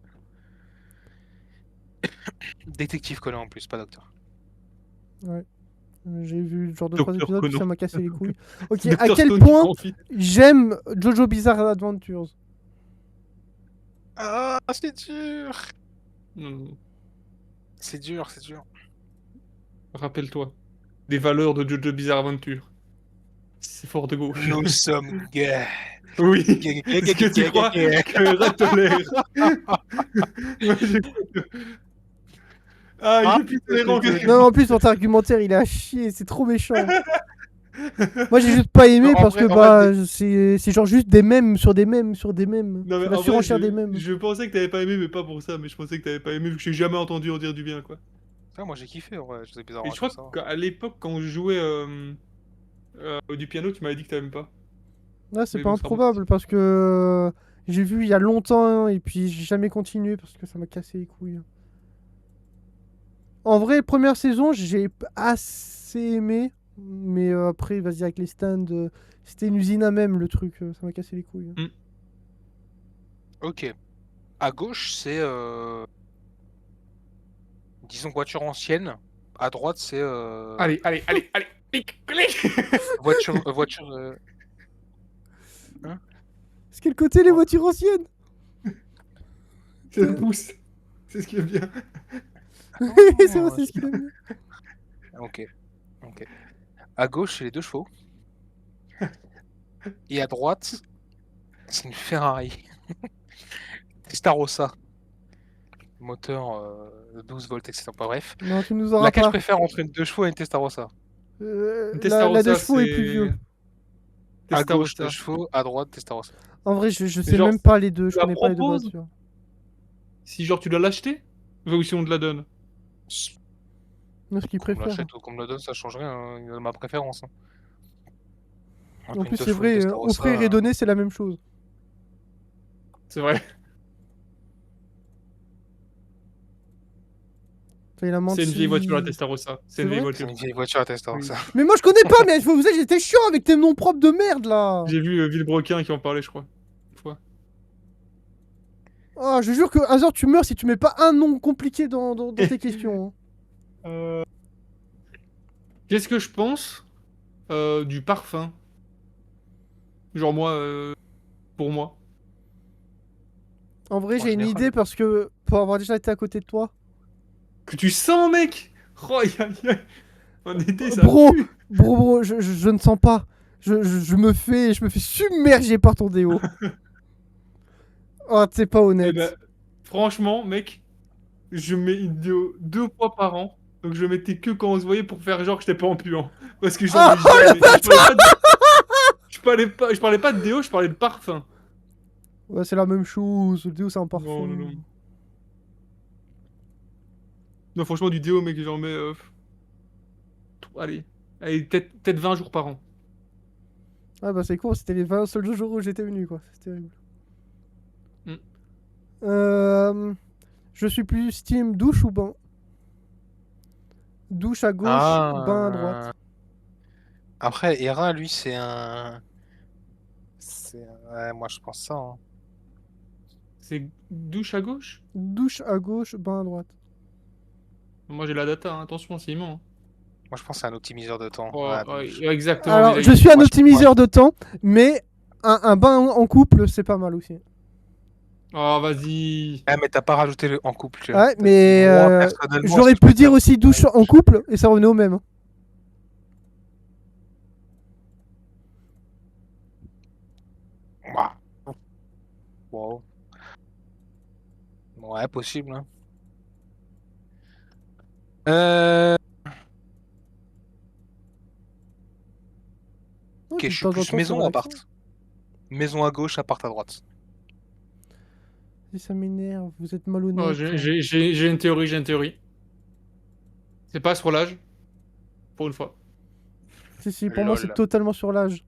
Détective Conan en plus, pas Docteur. Ouais. J'ai vu genre 2-3 Docteur épisodes, puis Conan. ça m'a cassé les couilles. Ok, à Docteur quel Stone, point tu confies. j'aime Jojo Bizarre Adventures? Ah, c'est dur! Non, non, non. C'est dur, c'est dur. Rappelle-toi des valeurs de Jojo Bizarre Adventure. C'est fort de gauche. Nous sommes gays. Oui. Est-ce que tu crois que Rat tolère? Moi, Ah, il est plus tolérant que... Non, en plus, votre argumentaire, il est à chier, c'est trop méchant. Moi, j'ai juste pas aimé Non, en parce vrai- que en bah, vrai, c'est genre juste des mèmes sur des mèmes sur des mèmes. Non, mais C'est la en vrai, surenchère des mèmes. je pensais que t'avais pas aimé, mais pas pour ça. Mais je pensais que t'avais pas aimé, vu que j'ai jamais entendu en dire du bien, quoi. Ah, moi j'ai kiffé en vrai, je sais bizarre Et hein, je comme crois ça. qu'à l'époque, quand je jouais du piano, tu m'avais dit que t'aimais pas. Là, c'est Mais pas bon, ça remonte. improbable parce que j'ai vu il y a longtemps et puis j'ai jamais continué parce que ça m'a cassé les couilles. En vrai, première saison, j'ai assez aimé. Mais après, vas-y, avec les stands, c'était une usine à même le truc. Ça m'a cassé les couilles. Ok. À gauche, c'est disons voiture ancienne. À droite, c'est Allez, clic, clic. voiture. Hein C'est quel côté les Ouais. voitures anciennes? Ça le pousse. C'est ce qui est bien. C'est vrai, Oh, c'est ce qu'il aime bien. ok. Ok. À gauche, c'est les 2 chevaux. Et à droite, c'est une Ferrari. Testarossa. Moteur 12 volts, etc. Pas bref. Non, tu nous auras Laquelle je pas. préfère entre une 2 chevaux et une Testarossa? Une La deux Testarossa, chevaux est plus vieux. c'est... À gauche, 2 Testarossa. chevaux. À droite, Testarossa. En vrai, je Mais sais genre, même pas les deux. tu Je la connais pas les deux proposes voitures. si genre tu dois l'acheter ou si on te la donne. Non, ce qu'ils Qu'on me préfèrent. l'achète ou qu'on me le donne, ça change rien. Il y a ma préférence. En Entre une plus, 2 c'est chevaux et une vrai, Testarossa. offrir et donner, c'est la même chose. C'est vrai. Enfin, il a C'est une menti. vieille voiture, la Testarossa. C'est C'est une vieille vrai C'est voiture. une vieille voiture à Testarossa. Mais moi, je connais pas, mais vous savez, j'étais chiant avec tes noms propres de merde là. J'ai vu Villebrequin qui en parlait, je crois. Une fois. Oh, je jure que Hazard, tu meurs si tu mets pas un nom compliqué dans tes questions. Hein. Qu'est-ce que je pense du parfum? Genre moi, pour moi. En vrai, En j'ai une général. idée parce que pour avoir déjà été à côté de toi. Que tu sens, mec. Oh, aïe, aïe, aïe. En été, ça Bro, pue. bro, je ne sens pas. Je me fais submerger par ton déo. Oh, c'est pas Eh ben, honnête. franchement, mec, je mets une déo 2 fois par an. Donc je mettais que quand on se voyait pour faire genre que j'étais pas en puant. Parce que j'en Oh, mets jamais. Je parlais pas de déo, je parlais de parfum. Ouais, c'est la même chose. Le déo, c'est un parfum. Non, non, non. Non, franchement, du déo, mec, j'en mets. Allez, allez peut-être 20 jours par an. Ah bah c'est con, c'était les 20 seuls jours où j'étais venu, quoi. C'est terrible. Mm. Je suis plus team douche ou bain? Douche à gauche, bain à droite. Après, Hera, lui, ouais, moi, je pense ça. Hein. C'est douche à gauche? Douche à gauche, bain à droite. Moi, j'ai la data, hein. Attention, c'est immense. Moi, je pense que c'est un optimiseur de temps. Oh, Ouais, ouais, douche. exactement. Alors, mais je là, suis un moi, optimiseur de temps, mais un bain en couple, c'est pas mal aussi. Oh, vas-y. Ah, mais t'as pas rajouté le en couple, tu vois. Ouais, mais Moi, personnellement, j'aurais si je pu peux dire faire- aussi douche en couple et ça revenait au même. Hein. Ouah. Wow. Ouais, possible. Hein. Euh... Ouais, Ok, puis je de suis temps en plus temps, c'est maison ou relaxant. appart. Maison à gauche, appart à droite. Et ça m'énerve, vous êtes Oh, malhonnête. j'ai une théorie, j'ai une théorie. C'est pas sur l'âge. Pour une fois. Si, pour moi, c'est Lol. totalement sur l'âge.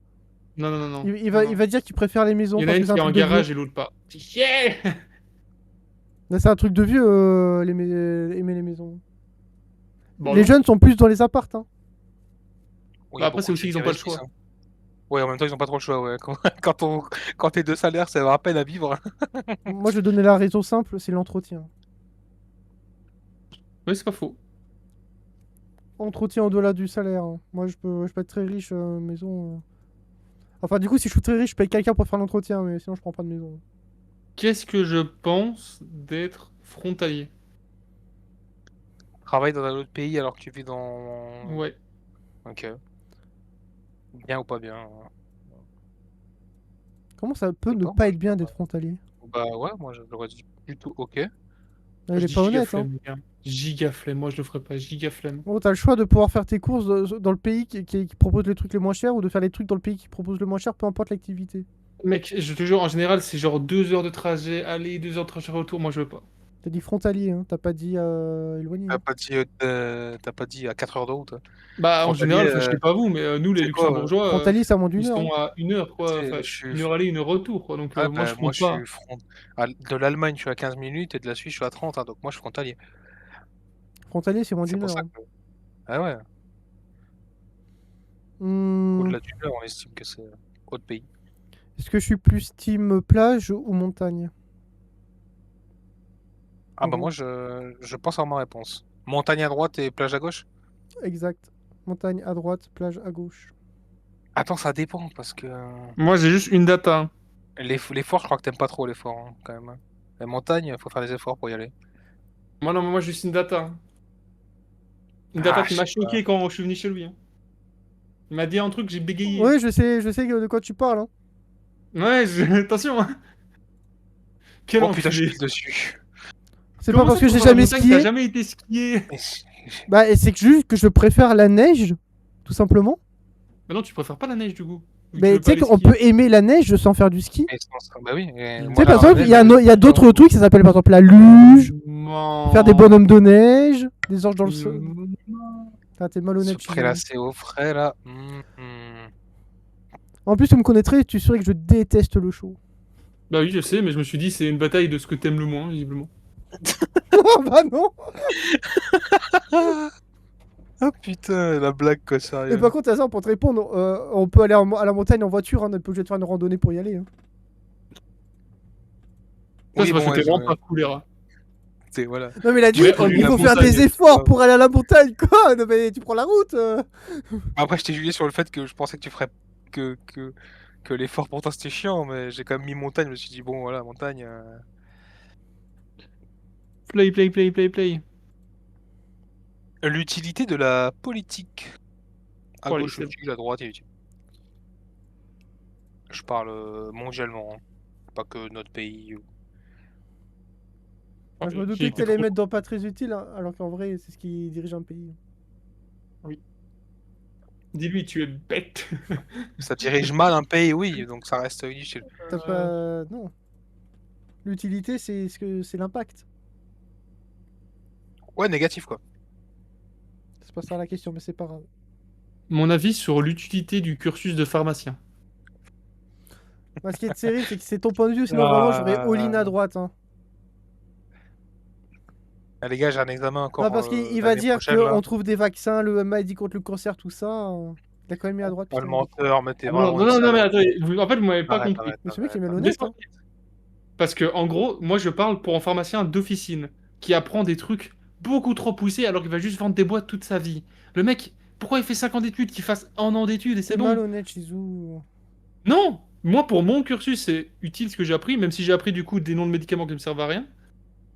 Non, non, non, non. Il Non, va, non. il va dire qu'il préfère les maisons Il y en a parce une que c'est qui un est en truc de vieux. garage et l'autre pas. Yeah. Mais c'est un truc de vieux, aimer les maisons. Bon, Les non. jeunes sont plus dans les appartes. Hein. Oui, Bah, après, beaucoup c'est de aussi ceux qu'ils qui ont pas le investissent, choix. hein. Ouais, en même temps, ils ont pas trop le choix. Ouais. Quand t'es deux salaires, ça va à peine à vivre. Moi, je vais donner la raison simple, c'est l'entretien. Oui, c'est pas faux. Entretien au-delà du salaire. Hein. Moi, je peux être très riche, maison. Enfin, du coup, si je suis très riche, je paye quelqu'un pour faire l'entretien, mais sinon, je prends pas de maison. Qu'est-ce que je pense d'être frontalier? Travaille dans un autre pays alors que tu vis dans. Ouais. Ok. Bien ou pas bien. Comment ça peut Je sais ne pas, pas moi, être bien d'être frontalier? Bah ouais, moi je l'aurais dit plutôt ok. Ah, il Je est dis pas giga honnête. Hein. flemme, les gars. Giga flemme, moi je le ferais pas, giga flemme. Bon, t'as le choix de pouvoir faire tes courses dans le pays qui propose les trucs les moins chers ou de faire les trucs dans le pays qui propose le moins cher, peu importe l'activité. Mec, je te jure, en général, c'est genre 2 heures de trajet, aller, 2 heures de trajet retour, moi je veux pas. T'as dit frontalier, hein. T'as pas dit éloigné. T'as Hein. pas dit à 4 heures de route. Bah, en Frontalier, général, enfin, je sais pas vous, mais nous, les c'est quoi, Luxembourgeois, Frontalier, c'est à moins ils d'une heure. sont Hein. à 1 heure, quoi. Tu sais, Enfin, je suis 1 heure aller, 1 heure retour, quoi. Donc, Ouais, moi, bah, je moi compte je pas. suis de l'Allemagne, je suis à 15 minutes et de la Suisse, je suis à 30, hein, donc moi je suis frontalier. Frontalier, c'est moins C'est d'une pour heure. ça Hein. que. Ah ouais, Hmm, au-delà d'une heure, on estime que c'est autre pays. Est-ce que je suis plus team plage ou montagne? Ah En bah gros. moi je pense avoir ma réponse. Montagne à droite et plage à gauche? Exact. Montagne à droite, plage à gauche. Attends, ça dépend parce que Moi, j'ai juste une data. Hein. l'effort, je crois que t'aimes pas trop l'effort hein, quand même. Hein. La montagne, faut faire des efforts pour y aller. Moi, non, moi, juste une data. Hein. Une Ah, data qui je m'a sais pas. choqué quand je suis venu chez lui. Hein. Il m'a dit un truc, j'ai bégayé. Oui, je sais de quoi tu parles. Hein. Ouais, attention. Hein. Quel Oh putain, je enculé. pile dessus. C'est pas Comment parce ça, que pour j'ai faire la jamais montagne, t'as skié. jamais été skié? Mais Bah, et c'est que juste que je préfère la neige, tout simplement. Bah non, tu préfères pas la neige, du coup. Vu que tu Mais veux tu pas sais aller qu'on skier. peut aimer la neige sans faire du ski. bah oui, et Tu Tu moi sais, par j'adore la exemple, neige, il y a d'autres trucs, ça s'appelle par exemple la luge, faire des Non. bonhommes de neige, des anges dans le sol. Non. Ah, t'es se malhonnête, Chizou. prélasser au frais là. En plus, tu me connaîtrais, tu saurais que je déteste le chaud. Bah oui, je sais, mais je me suis dit, c'est une bataille de ce que t'aimes le moins, visiblement. Oh bah non. Ah putain, la blague quoi, Et sérieux. par contre, Hazard, pour te répondre, on peut aller à la montagne en voiture, hein, on n'est pas obligé de faire une randonnée pour y aller. Hein. Ça, Oui, c'est parce bon, que t'es ouais, vraiment pas couleur. voilà. Non mais il a dit, Mais il la faut faire montagne, des efforts pour aller à la montagne, quoi. Non mais tu prends la route. Après, je t'ai jugé sur le fait que je pensais que tu ferais que l'effort pour toi c'était chiant, mais j'ai quand même mis montagne. Je me suis dit, bon, voilà, montagne. Play. L'utilité de la politique. À Oh, allez, gauche, c'est utile, à droite, il est utile. Je parle mondialement, hein. Pas que notre pays. Moi, je me J'ai doutais que été t'allais trop- mettre dans pas très utile, hein, alors qu'en vrai, c'est ce qui dirige un pays. Dis-lui, tu es bête. Ça dirige mal un pays, oui, donc ça reste utile. T'as pas. Non. L'utilité, c'est l'impact. Ouais, négatif quoi. C'est pas ça la question, mais c'est pas grave. Mon avis sur l'utilité du cursus de pharmacien. Moi, ce qui est terrible, c'est que c'est ton point de vue, sinon vraiment, j'aurais all-in à droite. Hein. Ah, les gars, j'ai un examen encore Non, parce qu'il va l'année dire prochaine là. qu'on trouve des vaccins, le MA dit contre le cancer, tout ça. Il a quand même mis à droite. Pas le putain. menteur, mais t'es Ah, non, vraiment non, une non, mais salope. attendez, en fait, vous m'avez pas Arrête, compris. arrête, Mais ce mec, il est arrête. malhonnête. Hein. Descendez. Parce que, en gros, moi, je parle pour un pharmacien d'officine qui apprend des trucs beaucoup trop poussés alors qu'il va juste vendre des boîtes toute sa vie. Le mec, pourquoi il fait 5 ans d'études, qu'il fasse 1 an d'études et c'est C'est bon? malhonnête, Chizou. Non! Moi, pour mon cursus, c'est utile ce que j'ai appris, même si j'ai appris du coup des noms de médicaments qui me servent à rien.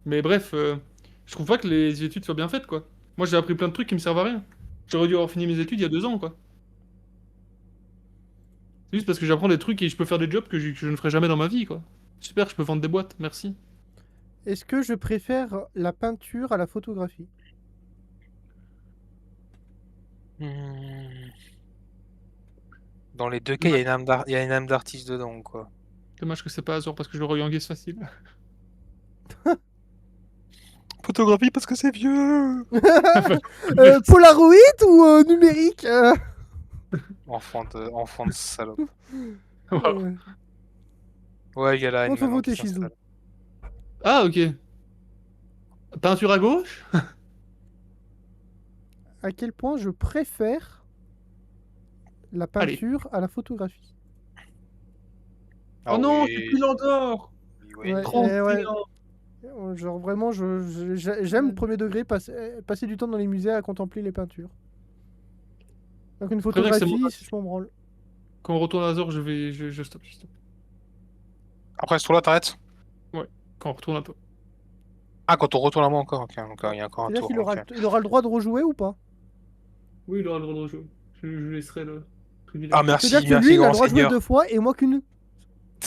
Mais bref, je trouve pas que les études soient bien faites, quoi. Moi, j'ai appris plein de trucs qui me servent à rien. J'aurais dû avoir fini mes études il y a 2 ans, quoi. C'est juste parce que j'apprends des trucs et je peux faire des jobs que je ne ferai jamais dans ma vie, quoi. Super, je peux vendre des boîtes, merci. Est-ce que je préfère la peinture à la photographie? Hmm. Dans les deux cas, il y a une âme d'artiste dedans, quoi. Dommage que c'est pas Azor parce que je l'aurais eu en guise facile. Photographie parce que c'est vieux. Polaroid ou numérique Enfant de salope. Wow. Ouais, il y a la haine Faut maintenant voter qui s'installe. Chizou. Ah, ok. Peinture à gauche? À quel point je préfère la Allez. peinture à la photographie? Ah Oh non, oui, c'est plus l'Andorre! oui. Ouais, Trop ouais. bien. Genre vraiment, j'aime premier degré passer du temps dans les musées à contempler les peintures. Donc une Très bien que c'est photographie, je m'en branle. Quand on retourne à Azor, je stoppe. Après ce tour-là, t'arrêtes. Quand on retourne à toi. Ah, quand on retourne à moi encore. Ok, il y a encore un C'est-à-dire tour. qu'il aura, Ok. il aura le droit de rejouer ou pas? Oui, il aura le droit de rejouer. Je laisserai le privilège. Ah, merci, C'est-à-dire que merci, lui, il a grand le droit de jouer seigneur. 2 fois et moi qu'une.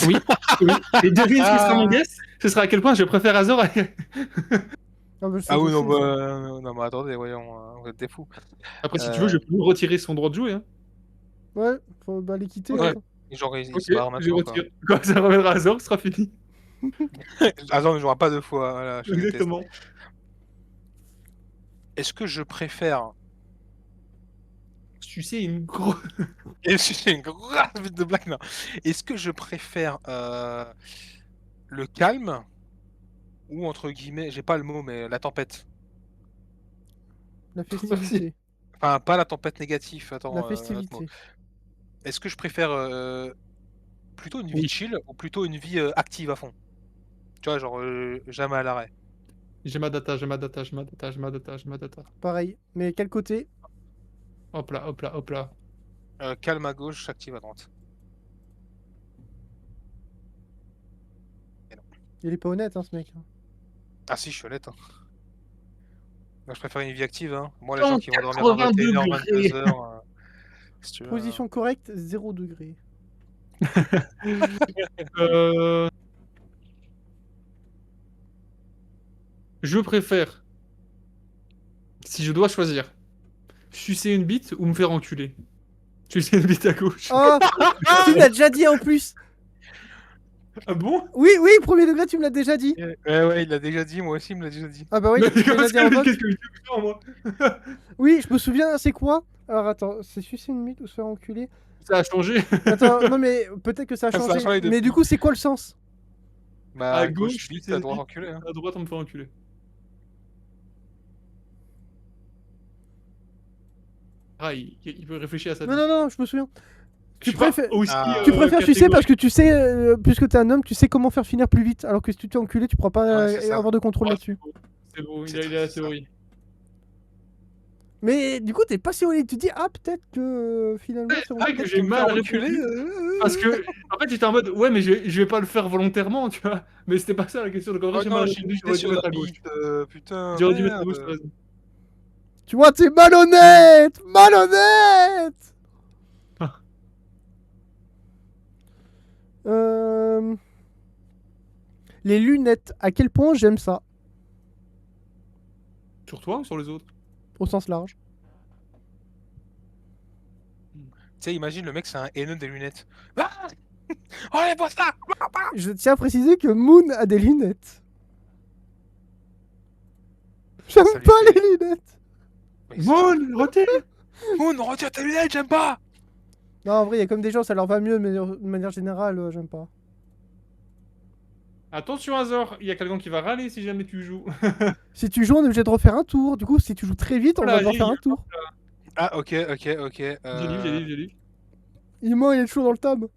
Oui, oui. Et devinez ce qui sera mon guess? Ce sera à quel point je préfère Azor à... Ah, bah, Ah oui, je non, sais, ça. non, mais attendez, voyons, vous êtes des fous. Après, si tu veux, je peux lui retirer son droit de jouer. Hein. Ouais, faut les quitter. Ouais. Hein. Et genre, il Ok, se barre je maintenant, quoi. retire. Quand ça reviendra à Azor, ce sera fini. Ah non, mais j'aurai pas 2 fois, voilà, je déteste. Exactement. Est-ce que je préfère Sucer une grosse. et c'est une grosse bite de blague, non. Est-ce que je préfère, le calme ou entre guillemets, j'ai pas le mot, mais la tempête? La Merci. festivité. Enfin, pas la tempête négative, La attends, un autre mot. festivité. Est-ce que je préfère, plutôt une vie Oui. chill ou plutôt une vie, active à fond? Tu vois, genre, jamais à l'arrêt. J'ai ma data, j'ai ma data, j'ai ma data, j'ai ma data, j'ai ma data. Pareil. Mais quel côté? Hop là, hop là, hop là. Calme à gauche, active à droite. Et non. Il est pas honnête, hein, ce mec. Ah si, je suis honnête, hein. Moi, je préfère une vie active, hein. Moi, les gens qui vont dormir à 180 21h, degrés. 22h, si tu veux, Position correcte, 0 degré. Euh, Je préfère, si je dois choisir, sucer une bite ou me faire enculer. Sucer une bite à gauche. Ah, tu me l'as déjà dit en plus. Ah bon? Oui, oui, premier degré, tu me l'as déjà dit. Ouais, il l'a déjà dit, moi aussi, il me l'a déjà dit. Ah bah oui, Mais tu me l'as qu'est-ce dit en vote. que je vais faire, moi? Oui, je me souviens, c'est quoi? Alors attends, c'est sucer une bite ou se faire enculer? Ça a changé. Attends, non mais peut-être que ça a Ça a changé. changé Mais depuis. du coup, c'est quoi le sens? Bah, À à gauche, gauche, vite, c'est à droite, vite. enculé, hein. À droite, on me fait enculer. Ah, il peut réfléchir à sa Non, vie. non, non, je me souviens. Je Tu suis pas préfères, aussi, Ah. tu préfères sucer catégorique. parce que tu sais, puisque t'es un homme, tu sais comment faire finir plus vite. Alors que si tu t'es enculé, tu pourras pas Ouais, c'est ça. avoir de contrôle Ah, là-dessus. c'est beau, C'est il a la ça. théorie. Mais du coup, t'es pas si honnête. Tu te dis, ah, peut-être que finalement, c'est Ah, que peut-être j'ai me mal faire Enculé, répondu. Parce que, en fait, j'étais en mode, ouais, mais je vais pas le faire volontairement, tu vois. Mais c'était pas ça la question. Donc en vrai, Oh j'ai non, mal j'ai répondu, buté j'aurais dû sur mettre la à gauche. bite, putain, J'aurais dû mettre à gauche, t'as merde. raison. Tu vois, t'es malhonnête! Malhonnête! Euh... Les lunettes, à quel point j'aime ça, Sur toi ou sur les autres? au sens large. Tu sais, imagine le mec, c'est un haineux des lunettes. Ah enlève-moi ça! Je tiens à préciser que Moon a des lunettes. J'aime Ça lui pas fait- les lunettes. Mais Bon, retire! Moon, retire tes lunettes, j'aime pas! Non, en vrai, il y a comme des gens, ça leur va mieux, mais de manière générale, j'aime pas. Attention, Azor, il y a quelqu'un qui va râler si jamais tu joues. Si tu joues, on est obligé de refaire un tour. Du coup, si tu joues très vite, on Voilà, va devoir j'ai faire lu. un tour. Ah, ok. J'ai livre, j'ai livre. Il est toujours dans le tome.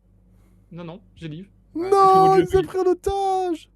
Non, non, j'ai livre. Ouais, Non, je il suis s'est pris en otage.